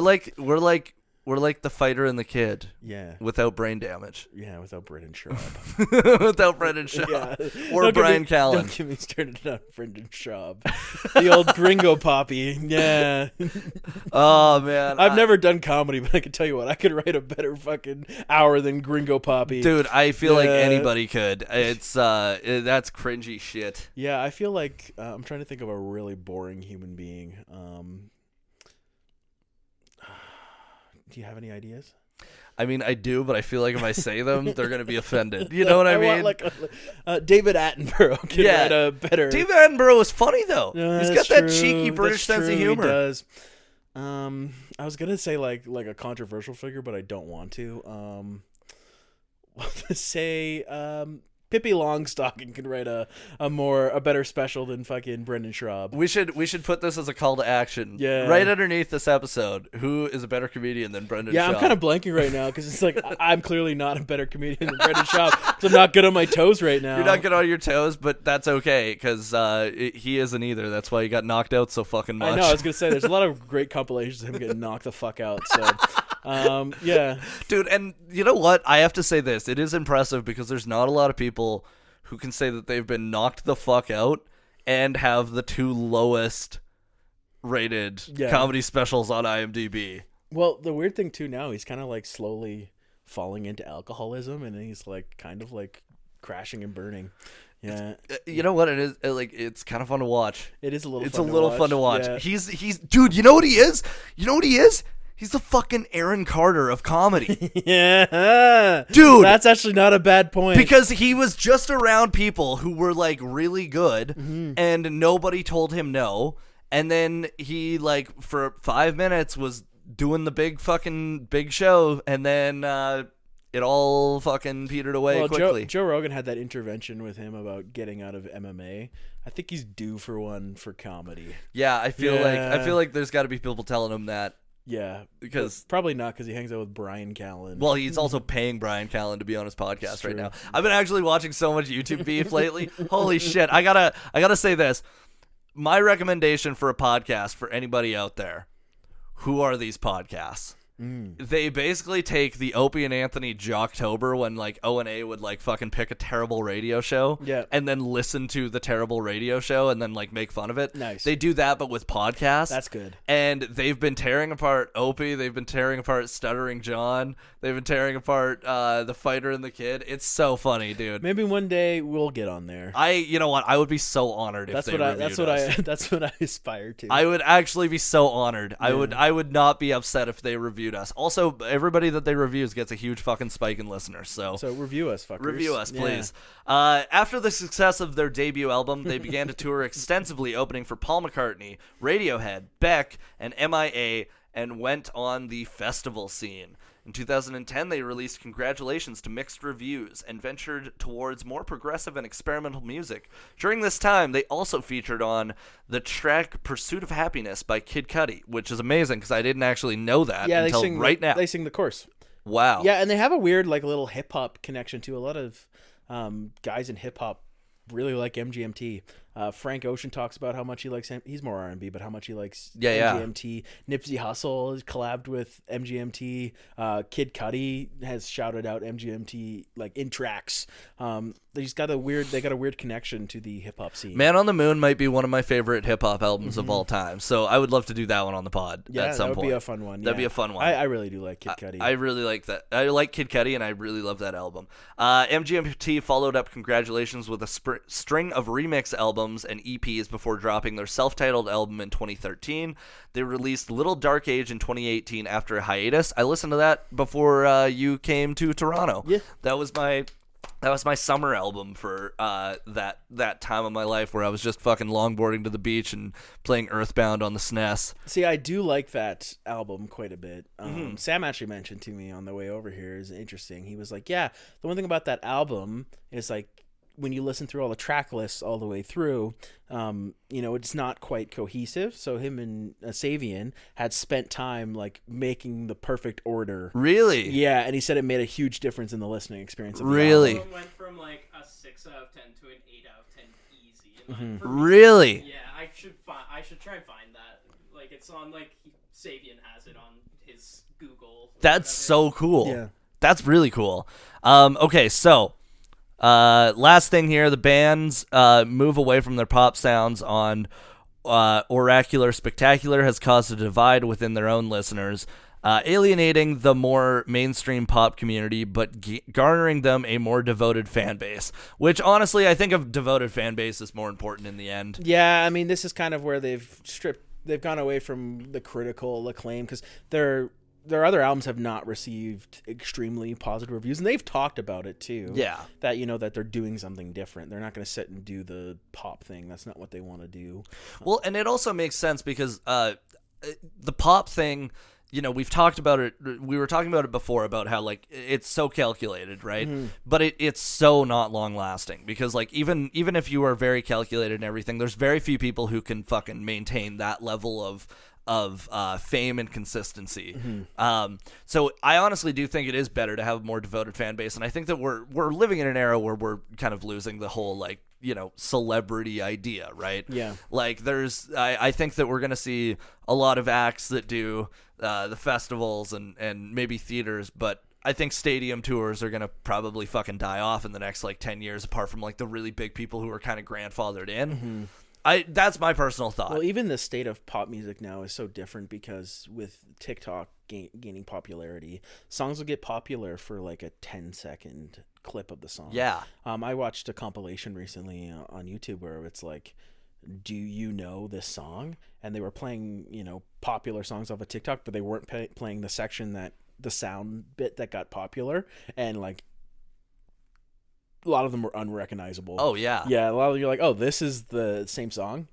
We're like the fighter and the kid. Yeah. Without brain damage. Yeah, without Brendan Schaub. Without Brendan Schaub. Yeah. Or Brian Callen. Don't get me started on Brendan Schaub. The old gringo poppy. Yeah. Oh, man. I've never done comedy, but I can tell you what, I could write a better fucking hour than gringo poppy. Dude, I feel like anybody could. It's that's cringy shit. Yeah, I feel like I'm trying to think of a really boring human being. Do you have any ideas? I mean, I do, but I feel like if I say them, they're going to be offended. You know what I mean? David Attenborough can write a better... David Attenborough was funny, though. He's got that cheeky British sense of humor. He does. I was going to say like a controversial figure, but I don't want to. Say... Pippi Longstocking can write a better special than fucking Brendan Schaub. We should put this as a call to action. Yeah. Right underneath this episode, who is a better comedian than Brendan Schaub? Yeah, I'm kind of blanking right now because it's like I'm clearly not a better comedian than Brendan Schaub because I'm not good on my toes right now. You're not good on your toes, but that's okay because he isn't either. That's why he got knocked out so fucking much. I know. I was gonna say there's a lot of great compilations of him getting knocked the fuck out. So, yeah, dude. And you know what? I have to say this. It is impressive because there's not a lot of people who can say that they've been knocked the fuck out and have the two lowest rated comedy specials on IMDb. Well, the weird thing too now, he's kind of like slowly falling into alcoholism, and he's like kind of like crashing and burning. Yeah, you know what it is? It's kind of fun to watch. It is a little. It's a little fun to watch. Yeah. He's dude. You know what he is? You know what he is? He's the fucking Aaron Carter of comedy. Yeah. Dude. That's actually not a bad point. Because he was just around people who were, like, really good, and nobody told him no. And then he, like, for 5 minutes was doing the big show, and then it all fucking petered away quickly. Joe Rogan had that intervention with him about getting out of MMA. I think he's due for one for comedy. Yeah, I feel like there's got to be people telling him that. Yeah, because probably not because he hangs out with Brian Callen. Well, he's also paying Brian Callen to be on his podcast right now. I've been actually watching so much YouTube beef lately. Holy shit! I gotta say this. My recommendation for a podcast for anybody out there: who are these podcasts? They basically take the Opie and Anthony Jocktober when like O&A would like fucking pick a terrible radio show and then listen to the terrible radio show and then like make fun of it. Nice. They do that but with podcasts. That's good. And they've been tearing apart Opie. They've been tearing apart Stuttering John. They've been tearing apart the Fighter and the Kid. It's so funny, dude. Maybe one day we'll get on there. You know what? I would be so honored if they reviewed us. That's what I aspire to. I would actually be so honored. Yeah. I would not be upset if they reviewed reviewed us. Also, everybody that they reviews gets a huge fucking spike in listeners. So review us, fuckers. Review us, please. After the success of their debut album, they began to tour extensively, opening for Paul McCartney, Radiohead, Beck, and MIA, and went on the festival scene. In 2010, they released Congratulations to mixed reviews and ventured towards more progressive and experimental music. During this time, they also featured on the track Pursuit of Happiness by Kid Cudi, which is amazing because I didn't actually know that until right now. They sing the chorus. Wow. Yeah, and they have a weird like little hip-hop connection to a lot of guys in hip-hop really like MGMT. Frank Ocean talks about how much he likes him. He's more R&B, but how much he likes MGMT. Nipsey Hussle has collabed with MGMT. Kid Cudi has shouted out MGMT like in tracks. They got a weird connection to the hip hop scene. Man on the Moon might be one of my favorite hip hop albums of all time. So I would love to do that one on the pod at some point. That would be a fun one. That'd be a fun one. I really do like Kid Cudi. I really like that. I like Kid Cudi, and I really love that album. MGMT followed up Congratulations with a string of remix albums and EPs before dropping their self-titled album in 2013. They released Little Dark Age in 2018 after a hiatus. I listened to that before you came to Toronto. Yeah. That was my summer album for that time of my life where I was just fucking longboarding to the beach and playing Earthbound on the SNES. See, I do like that album quite a bit. Sam actually mentioned to me on the way over here is interesting. He was like, yeah, the one thing about that album is like when you listen through all the track lists all the way through, it's not quite cohesive. So him and Savian had spent time like making the perfect order. Really? Yeah, and he said it made a huge difference in the listening experience. Of the really? Album went from like a 6 out of 10 to an 8 out of 10 easy. And Really? Yeah, I should try and find that. Like it's on like Savian has it on his Google. That's so cool. Yeah. That's really cool. Okay, so last thing here, the bands move away from their pop sounds on Oracular Spectacular has caused a divide within their own listeners, alienating the more mainstream pop community, but garnering them a more devoted fan base, which honestly I think a devoted fan base is more important in the end. Yeah, I mean, this is kind of where they've gone away from the critical acclaim because their other albums have not received extremely positive reviews, and they've talked about it too. Yeah, that that they're doing something different. They're not going to sit and do the pop thing. That's not what they want to do. Well, and it also makes sense because the pop thing, we've talked about it. We were talking about it before about how like it's so calculated, right? Mm-hmm. But it's so not long lasting because like even if you are very calculated and everything, there's very few people who can fucking maintain that level of fame and consistency. Mm-hmm. So I honestly do think it is better to have a more devoted fan base, and I think that we're living in an era where we're kind of losing the whole like celebrity idea, right? Yeah. Like I think that we're gonna see a lot of acts that do the festivals and maybe theaters, but I think stadium tours are gonna probably fucking die off in the next like 10 years, apart from like the really big people who are kind of grandfathered in. Mm-hmm. That's my personal thought. Well, even the state of pop music now is so different because with TikTok gaining popularity, songs will get popular for like a 10-second clip of the song. Yeah. I watched a compilation recently on YouTube where it's like, do you know this song? And they were playing, popular songs off of TikTok, but they weren't playing the section the sound bit that got popular, and like a lot of them were unrecognizable. Oh, yeah. Yeah, a lot of them you're like, oh, this is the same song.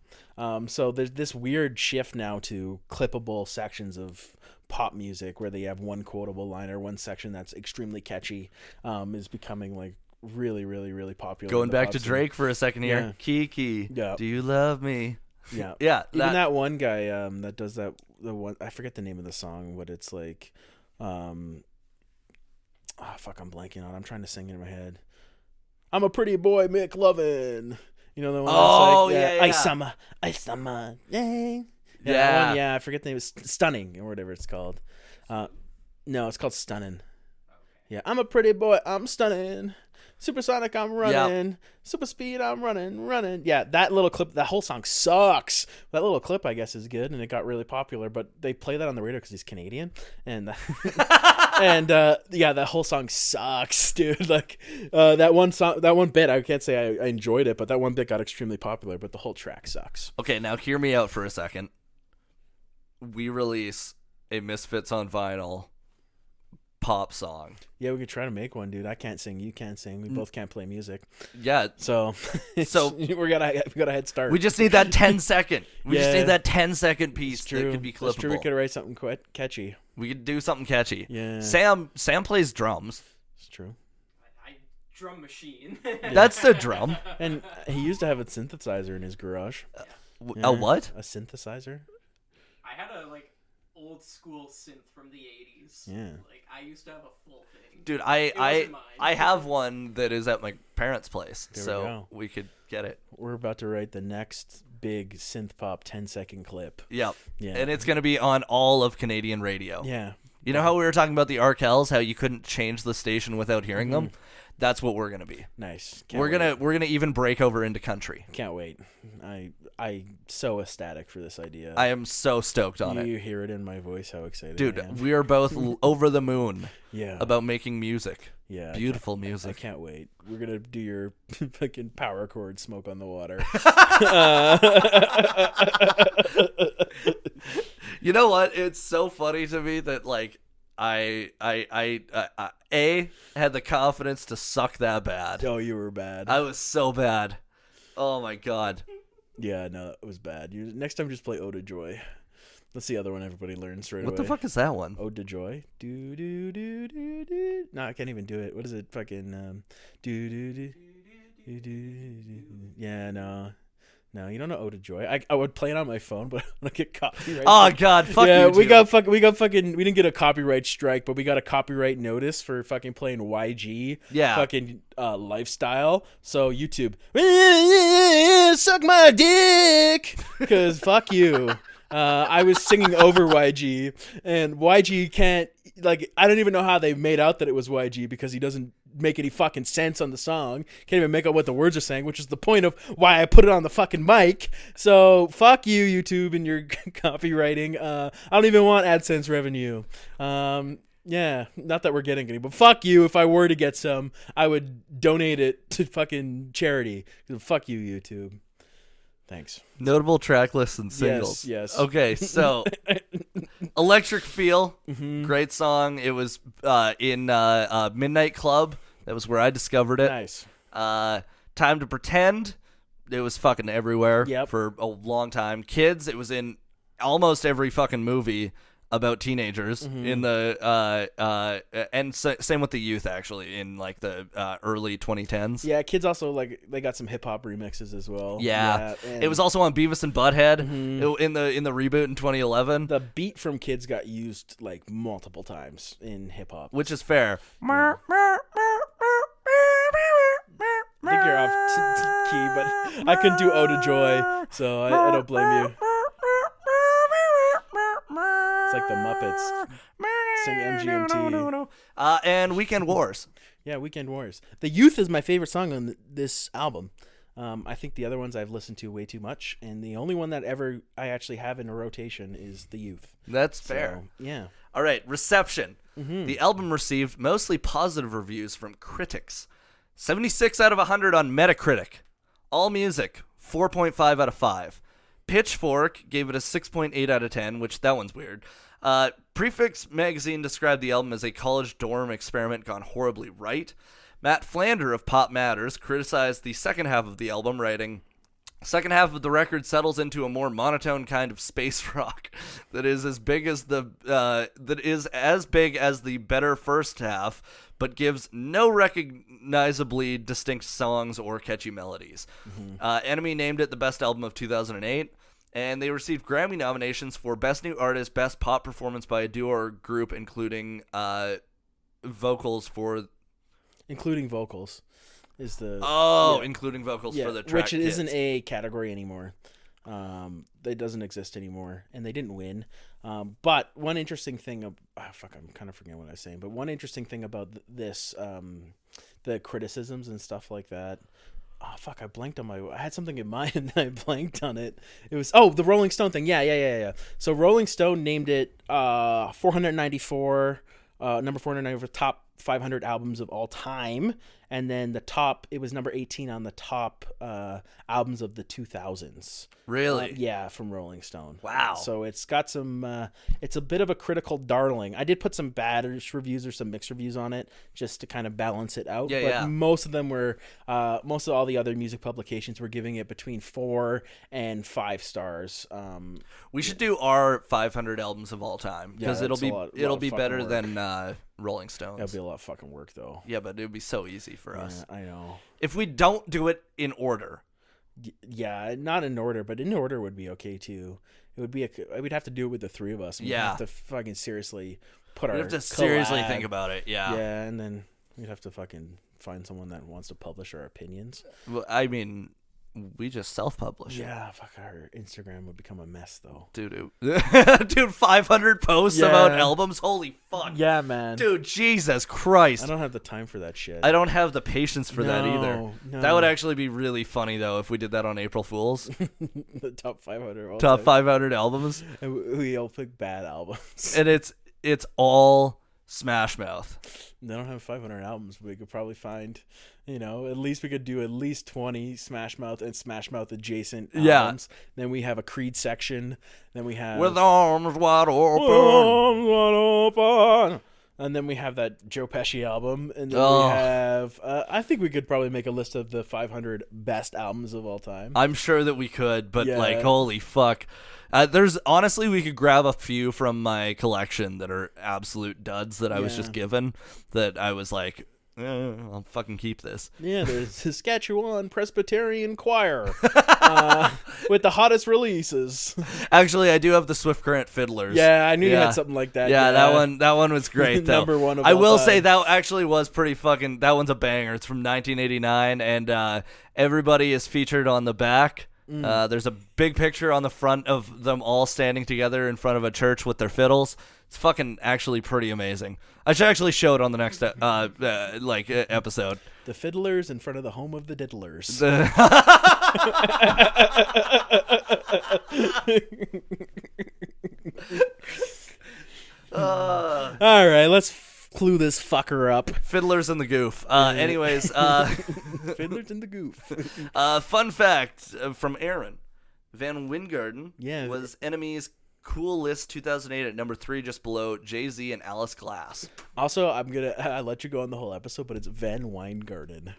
So there's this weird shift now to clippable sections of pop music where they have one quotable line or one section that's extremely catchy, is becoming like really, really, really popular. Going back to Drake for a second here. Yeah. Kiki, do you love me? Yeah. Yeah. Even that one guy that does that, the one, I forget the name of the song, but it's like, I'm blanking on it. I'm trying to sing it in my head. I'm a pretty boy, McLovin. You know the one? Oh, that's like, yeah. I summer, yeah. Yeah. One, I forget the name. It's Stunning or whatever it's called. No, it's called Stunning. Yeah, I'm a pretty boy. I'm stunning. Supersonic, I'm running. Yep. Super speed, I'm running. Yeah, that little clip, that whole song sucks. That little clip, I guess, is good, and it got really popular. But they play that on the radio because he's Canadian, and that whole song sucks, dude. Like that one bit, I can't say I enjoyed it, but that one bit got extremely popular. But the whole track sucks. Okay, now hear me out for a second. We release a Misfits on vinyl pop song. Yeah, we could try to make one, dude. I can't sing. You can't sing. We both can't play music. Yeah. So we got a head start. We just need that 10-second. We just Yeah. need that 10-second piece It's true. that could be It's true. We clippable. could write something quite catchy. We could do something catchy. Yeah. Sam plays drums. It's true. I drum machine. That's the drum. And he used to have a synthesizer in his garage. A what? A synthesizer? I had a old school synth from the 80s. Yeah. I used to have a full thing. Dude, It I wasn't mine. have one that is at my parents' place, There we so go. we could get it. We're about to write the next big synth pop 10-second clip. Yep. Yeah. And it's gonna be on all of Canadian radio. Yeah. You know how we were talking about the Arkells, how you couldn't change the station without hearing them? That's what we're gonna be. Nice. We're gonna even break over into country. Can't wait. I so ecstatic for this idea. I am so stoked on it. You hear it in my voice how excited I Dude, am. we are both over the moon Yeah. about making music. Yeah. Beautiful I music. can't wait. We're gonna do your fucking power chord "Smoke on the Water." You know what? It's so funny to me that I had the confidence to suck that bad. Oh, you were bad. I was so bad. Oh my god. Yeah, no, it was bad. Next time, just play "Ode to Joy." That's the other one everybody learns right What away. the fuck is that one? "Ode to Joy." Do do do do do. No, I can't even do it. What is it? Fucking do do do do do. Yeah, no, you don't know "Ode to Joy." I would play it on my phone, but I'm gonna get copyright. Oh god, fuck Yeah, you. we too. got fucking. We didn't get a copyright strike, but we got a copyright notice for fucking playing YG. Yeah. Fucking lifestyle. So YouTube, suck my dick, because fuck you. I was singing over YG, and YG can't. I don't even know how they made out that it was YG, because he doesn't make any fucking sense on the song. Can't even make out what the words are saying, which is the point of why I put it on the fucking mic. So fuck you, YouTube, and your copywriting. I don't even want AdSense revenue. Yeah, not that we're getting any, but fuck you. If I were to get some, I would donate it to fucking charity. Fuck you, YouTube. Thanks. Notable track lists and singles. Yes. Okay, so Electric Feel, Mm-hmm. great song. It was in Midnight Club. That was where I discovered it. Nice. Time to Pretend. It was fucking everywhere Yep. for a long time. Kids, it was in almost every fucking movie about teenagers in the same with the youth, actually, in the early 2010s. Yeah, kids also they got some hip hop remixes as well. Yeah. and It was also on Beavis and Butthead in the reboot in 2011, the beat from Kids got used multiple times in hip hop. which is fair. I think you're off key, but I couldn't do "Ode to Joy," so I don't blame you. It's like the Muppets sing MGMT. And Weekend Wars. Yeah, Weekend Wars. The Youth is my favorite song on this album. I think the other ones I've listened to way too much, and the only one that I actually have in a rotation is The Youth. That's fair. So, yeah. All right, reception. The album received mostly positive reviews from critics. 76 out of 100 on Metacritic. AllMusic, 4.5 out of 5. Pitchfork gave it a 6.8 out of 10, which that one's weird. Prefix magazine described the album as a college dorm experiment gone horribly right. Matt Flander of Pop Matters criticized the second half of the album, writing, "Second half of the record settles into a more monotone kind of space rock that is as big as the better first half, but gives no recognizably distinct songs or catchy melodies." Enemy named it the best album of 2008, and they received Grammy nominations for Best New Artist, Best Pop Performance by a Duo or Group, including vocals for... Including vocals is the... including vocals for the track which Kids. isn't a category anymore. It doesn't exist anymore, and they didn't win. But one interesting thing... I'm kind of forgetting what I was saying. But one interesting thing about this, the criticisms and stuff like that... I blanked on I had something in mind and then I blanked on it. It was, the Rolling Stone thing. Yeah. So Rolling Stone named it 494, number 494 top 500 albums of all time, and then it was number 18 on the top albums of the 2000s. Really? Yeah, from Rolling Stone. Wow. So it's got some, it's a bit of a critical darling. I did put some bad reviews or some mixed reviews on it just to kind of balance it out. But most of them were, most of all the other music publications were giving it between 4 and 5 stars. We should do our 500 albums of all time because it'll be better than Rolling Stones. That'll be a lot of fucking work though. Yeah, but it would be so easy for us. I know. If we don't do it in order. Yeah, not in order, but in order would be okay too. It would be we'd have to do it with the 3 of us. We'd have to fucking seriously seriously think about it. Yeah. Yeah, and then we'd have to fucking find someone that wants to publish our opinions. Well, I mean, we just self-publish. Yeah, fuck, our Instagram would become a mess though. Dude, 500 posts about albums? Holy fuck. Yeah, man. Dude, Jesus Christ. I don't have the time for that shit. I don't have the patience for that either. No. That would actually be really funny though if we did that on April Fools. The top 500 Top 500 albums. And we all pick bad albums. And it's all Smash Mouth. They don't have 500 albums, but we could probably find, at least we could do at least 20 Smash Mouth and Smash Mouth adjacent albums. Then we have a Creed section. Then we have With Arms Wide Open. Arms Wide Open. And then we have that Joe Pesci album. And then we have, I think we could probably make a list of the 500 best albums of all time. I'm sure that we could, but holy fuck. Honestly, we could grab a few from my collection that are absolute duds that I was just given that I was like, I'll fucking keep this. Yeah, the Saskatchewan Presbyterian Choir with the hottest releases. Actually, I do have the Swift Current Fiddlers. Yeah, I knew you had something like that. Yeah, that one was great though. Number one of I all will time. say that actually was pretty fucking. That one's a banger. It's from 1989, and everybody is featured on the back. There's a big picture on the front of them all standing together in front of a church with their fiddles. It's fucking actually pretty amazing. I should actually show it on the next episode. The Fiddlers in front of the home of the Diddlers. All right, let's clue this fucker up. Fiddlers in the Goof. Anyways, Fiddlers in the Goof. Fun fact from Aaron. Van Wingarden was Enemy's Cool List 2008 at number 3, just below Jay-Z and Alice Glass. Also, I let you go on the whole episode, but it's Van Weingarten.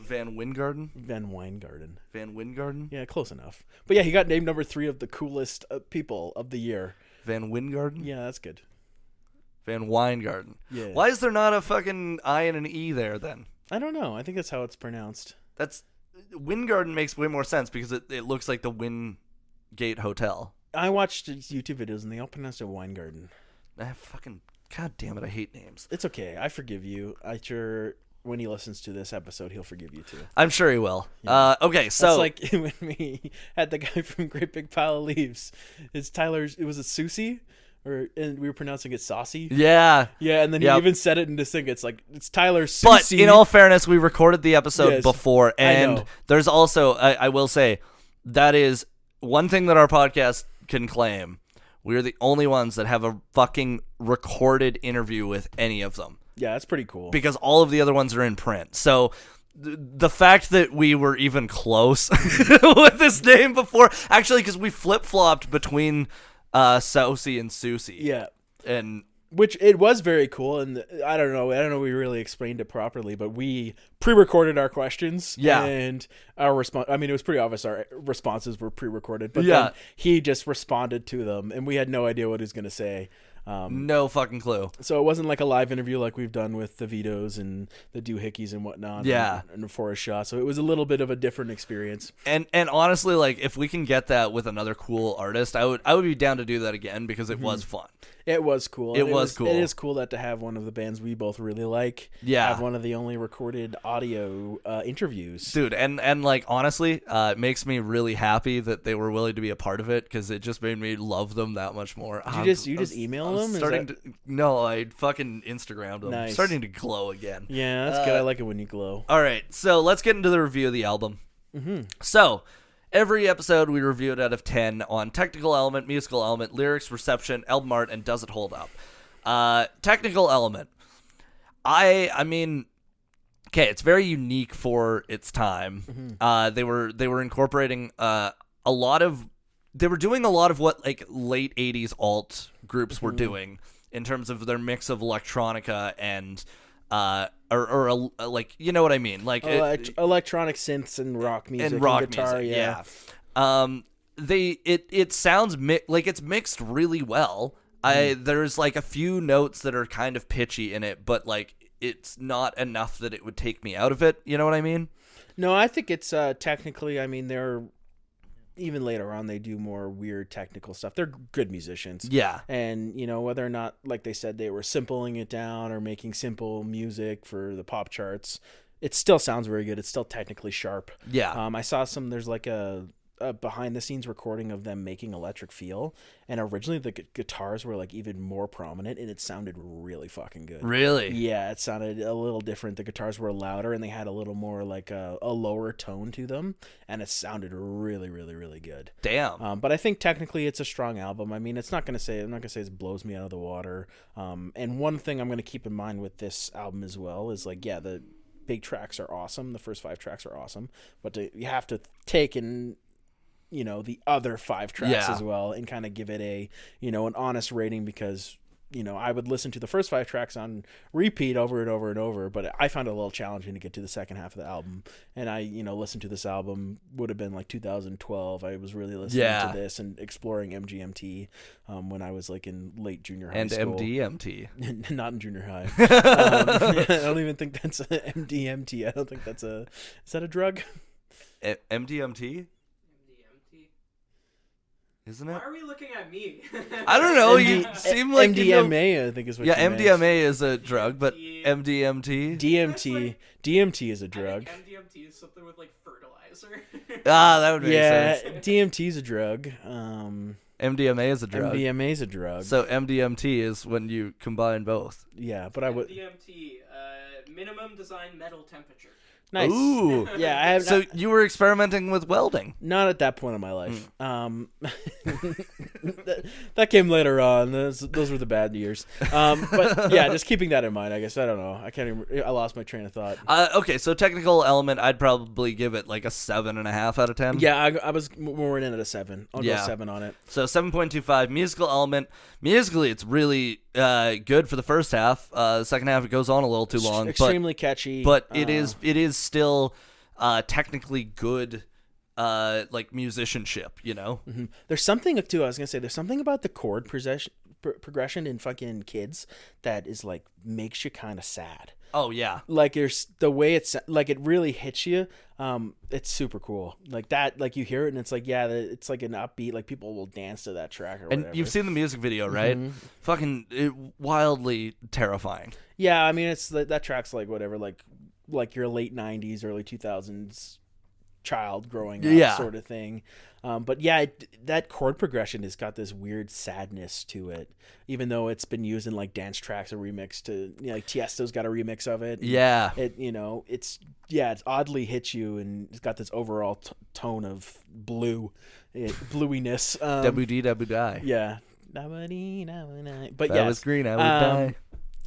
Van Wingarden? Van Weingarten. Van Wingarden? Yeah, close enough. But yeah, he got named number 3 of the coolest people of the year. Van Wingarden? Yeah, that's good. Van Weingarten. Yeah. Why is there not a fucking I and an E there then? I don't know. I think that's how it's pronounced. Wingarden makes way more sense because it looks like the Wingate Hotel. I watched YouTube videos and they all pronounced it Weingarten. God damn it, I hate names. It's okay. I forgive you. I'm sure when he listens to this episode, he'll forgive you too. I'm sure he will. Yeah. Okay, so. That's like when we had the guy from Great Big Pile of Leaves. It was a Susie? And we were pronouncing it Saucy. Yeah. Yeah, and then he even said it in sync. It's Tyler Susie. But in all fairness, we recorded the episode before. And there's also, I will say, that is one thing that our podcast can claim. We're the only ones that have a fucking recorded interview with any of them. Yeah, that's pretty cool. Because all of the other ones are in print. So the fact that we were even close with this name before, actually, because we flip-flopped between Saucy and Susie. Yeah. And which it was very cool, and I don't know if we really explained it properly, but we pre-recorded our questions. Yeah. And our response, I mean, it was pretty obvious our responses were pre-recorded, but then he just responded to them, and we had no idea what he was going to say. No fucking clue. So it wasn't like a live interview like we've done with the Vidos and the Doohickeys and whatnot. Yeah. And Forrest Shaw. So it was a little bit of a different experience. And honestly, like if we can get that with another cool artist, I would be down to do that again because it was fun. It was cool. It was cool. It is cool that to have one of the bands we both really like. Yeah. Have one of the only recorded audio interviews. Dude, and like honestly, it makes me really happy that they were willing to be a part of it because it just made me love them that much more. Did you just email them? No, I fucking Instagrammed them. Nice. I'm starting to glow again. Yeah, that's good. I like it when you glow. All right, so let's get into the review of the album. Mm-hmm. So, every episode we review it out of 10 on technical element, musical element, lyrics, reception, album art, and does it hold up. Technical element. I mean, okay, it's very unique for its time. They were incorporating a lot of, they were doing a lot of what like late 80s alt groups were doing in terms of their mix of electronica and or like, you know what I mean, like electronic synths and rock music and rock guitar, music, yeah. It sounds like it's mixed really well. There's like a few notes that are kind of pitchy in it, but like it's not enough that it would take me out of it. You know what I mean? No, I think it's technically. I mean, they're even later on they do more weird technical stuff. They're good musicians. Yeah. And you know, whether or not, like they said, they were simpling it down or making simple music for the pop charts, it still sounds very good. It's still technically sharp. Yeah. I saw there's like a behind the scenes recording of them making Electric Feel, and originally the guitars were like even more prominent, and it sounded really fucking good. Really? Yeah, it sounded a little different. The guitars were louder and they had a little more like a lower tone to them, and it sounded really, really, really good. Damn. But I think technically it's a strong album. I mean, I'm not gonna say it blows me out of the water. And one thing I'm gonna keep in mind with this album as well is like, yeah, the big tracks are awesome. The first 5 tracks are awesome, but you have to take in, you know, the other 5 tracks as well and kind of give it a, you know, an honest rating, because, you know, I would listen to the first 5 tracks on repeat over and over and over, but I found it a little challenging to get to the second half of the album. And I, you know, listened to this album, would have been like 2012. I was really listening to this and exploring MGMT when I was like in late junior high school. And MDMT. Not in junior high. I don't even think that's MDMT. I don't think that's is that a drug? MDMT? Isn't it? Why are we looking at me? I don't know. You seem like MDMA, you know, I think is what. Yeah, you meant. MDMA is a drug, but MDMT. DMT is a drug. I think MGMT is something with like fertilizer. That would make sense. Yeah, DMT is a drug. MDMA is a drug. MDMA is a drug. So MDMT is when you combine both. Yeah, but I would. MGMT, minimum design metal temperature. Nice. Ooh. Yeah, I have. So you were experimenting with welding? Not at that point in my life. That came later on. Those were the bad years. But yeah, just keeping that in mind. I guess I don't know. I lost my train of thought. Okay, so technical element, I'd probably give it like a 7.5 out of 10. Yeah, I was more in at a 7. I'll go 7 on it. So 7.25. Musical element. Musically, it's really good for the first half. The second half, it goes on a little too long. Extremely catchy. But it is still technically good, like musicianship, you know? Mm-hmm. There's something too, I was gonna say, there's something about the chord progression in fucking Kids that is like makes you kind of sad. Oh yeah, like there's the way it's like it really hits you. It's super cool, like that, like you hear it and it's like, yeah, it's like an upbeat, like people will dance to that track or whatever. And you've seen the music video, right? Mm-hmm. Fucking wildly terrifying. Yeah, I mean, it's that track's like whatever, like your late 90s, early 2000s child growing up sort of thing. But yeah, that chord progression has got this weird sadness to it, even though it's been used in like dance tracks or remix to, you know, like Tiesto's got a remix of it. Yeah. It, you know, it's oddly hits you, and it's got this overall tone of bluiness. WD. Yeah. But that was green, I would die.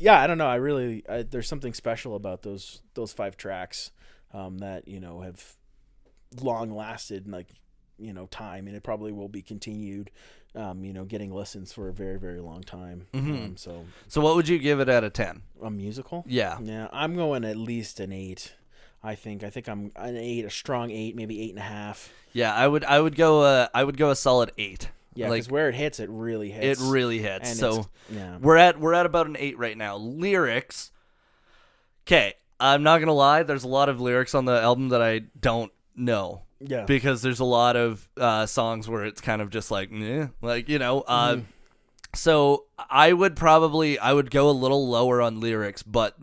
Yeah, I don't know. I really, there's something special about those 5 tracks that, you know, have long lasted, like, you know, time, and it probably will be continued, you know, getting listens for a very, very long time. Mm-hmm. So what would you give it out of 10? A musical? Yeah. Yeah, I'm going at least an 8. I think I'm an 8, a strong 8, maybe 8.5. Yeah, I would go a solid 8. Yeah, because where it hits, it really hits. It really hits. And so we're at about an 8 right now. Lyrics. Okay, I'm not gonna lie. There's a lot of lyrics on the album that I don't know. Yeah. Because there's a lot of songs where it's kind of just like, like, you know. So I would go a little lower on lyrics, but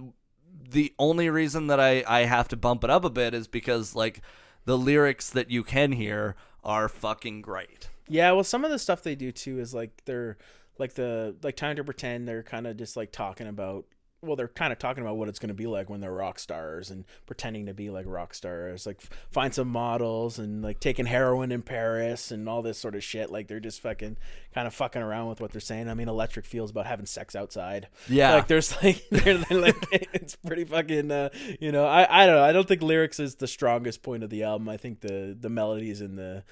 the only reason that I have to bump it up a bit is because like the lyrics that you can hear are fucking great. Yeah, well, some of the stuff they do too is like they're like Time to Pretend. They're kind of just like talking about they're kind of talking about what it's going to be like when they're rock stars and pretending to be like rock stars, like find some models and like taking heroin in Paris and all this sort of shit. Like they're just fucking kind of fucking around with what they're saying. I mean, Electric feels about having sex outside. Yeah. Like there's like, they're like it's pretty fucking, you know, I don't know. I don't think lyrics is the strongest point of the album. I think the melodies and the,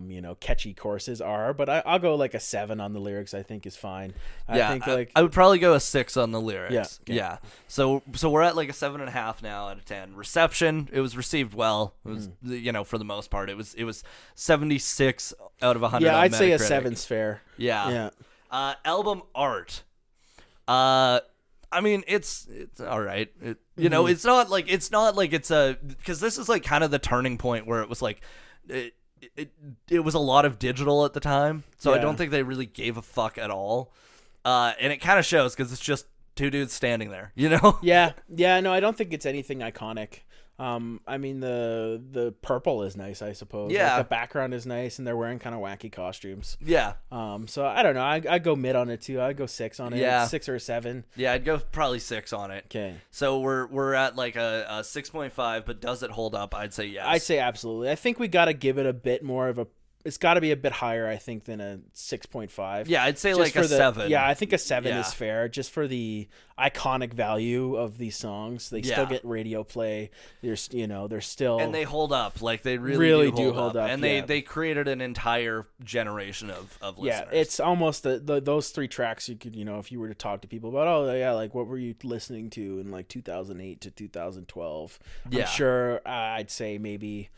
you know, catchy choruses are, but I'll go like a 7 on the lyrics. I think is fine. Yeah, I think like I would probably go a 6 on the lyrics. Yeah, okay. Yeah. So we're at like a 7.5 now out of 10. Reception, it was received well. It was, you know, for the most part, it was 76 out of 100. Yeah, on I'd say a Metacritic. 7's fair. Yeah. Yeah. Album art. I mean, it's all right. You know, it's not like it's a, because this is like kind of the turning point where it was like, it was a lot of digital at the time, so I don't think they really gave a fuck at all. And it kind of shows because it's just two dudes standing there, you know? Yeah. No, I don't think it's anything iconic. I mean the purple is nice, I suppose. Yeah. Like, the background is nice, and they're wearing kind of wacky costumes. Yeah. So I don't know. I go mid on it too. I go 6 on it. Yeah. 6 or a 7. Yeah, I'd go probably 6 on it. Okay. So we're at like a 6.5, but does it hold up? I'd say yes. I'd say absolutely. I think we got to give it a bit more of a. It's got to be a bit higher, I think, than a 6.5. Yeah, I'd say Just like for a the, 7. Yeah, I think a 7 Yeah. is fair, just for the iconic value of these songs. They still Yeah. get radio play. There's, you know, they're still, And they hold up. Like they really do hold up. And yeah. they created an entire generation of listeners. Yeah, it's almost those 3 tracks you could, you know, if you were to talk to people about, oh yeah, like what were you listening to in like 2008 to 2012? Yeah. I'm sure I'd say maybe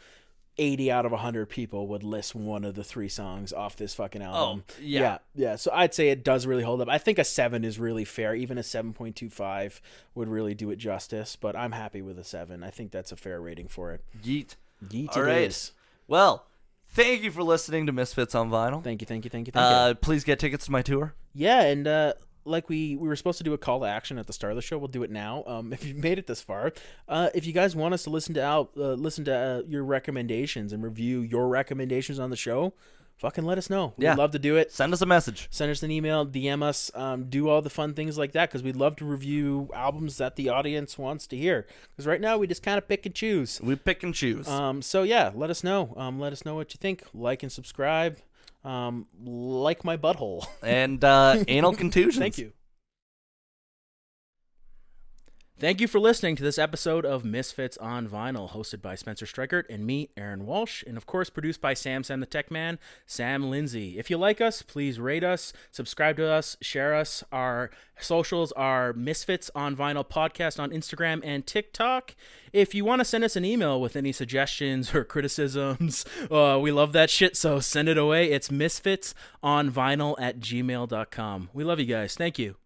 80 out of 100 people would list one of the 3 songs off this fucking album. Oh, yeah. Yeah. So I'd say it does really hold up. I think a 7 is really fair. Even a 7.25 would really do it justice, but I'm happy with a 7. I think that's a fair rating for it. Yeet. Yeet All it right. is. Well, thank you for listening to Misfits on Vinyl. Thank you. Please get tickets to my tour. Yeah, and like we were supposed to do a call to action at the start of the show, we'll do it now. If you've made it this far, if you guys want us to listen to your recommendations and review your recommendations on the show, fucking let us know. We'd love to do it. Send us a message. Send us an email, DM us, do all the fun things like that, because we'd love to review albums that the audience wants to hear. Because right now we just kind of pick and choose. We pick and choose. So yeah, let us know. Let us know what you think. Like and subscribe. Like my butthole. And anal contusions. Thank you. Thank you for listening to this episode of Misfits on Vinyl, hosted by Spencer Streichert and me, Aaron Walsh, and of course produced by Sam the Tech Man, Sam Lindsay. If you like us, please rate us, subscribe to us, share us. Our socials are Misfits on Vinyl Podcast on Instagram and TikTok. If you want to send us an email with any suggestions or criticisms, we love that shit, so send it away. It's misfitsonvinyl@gmail.com. We love you guys. Thank you.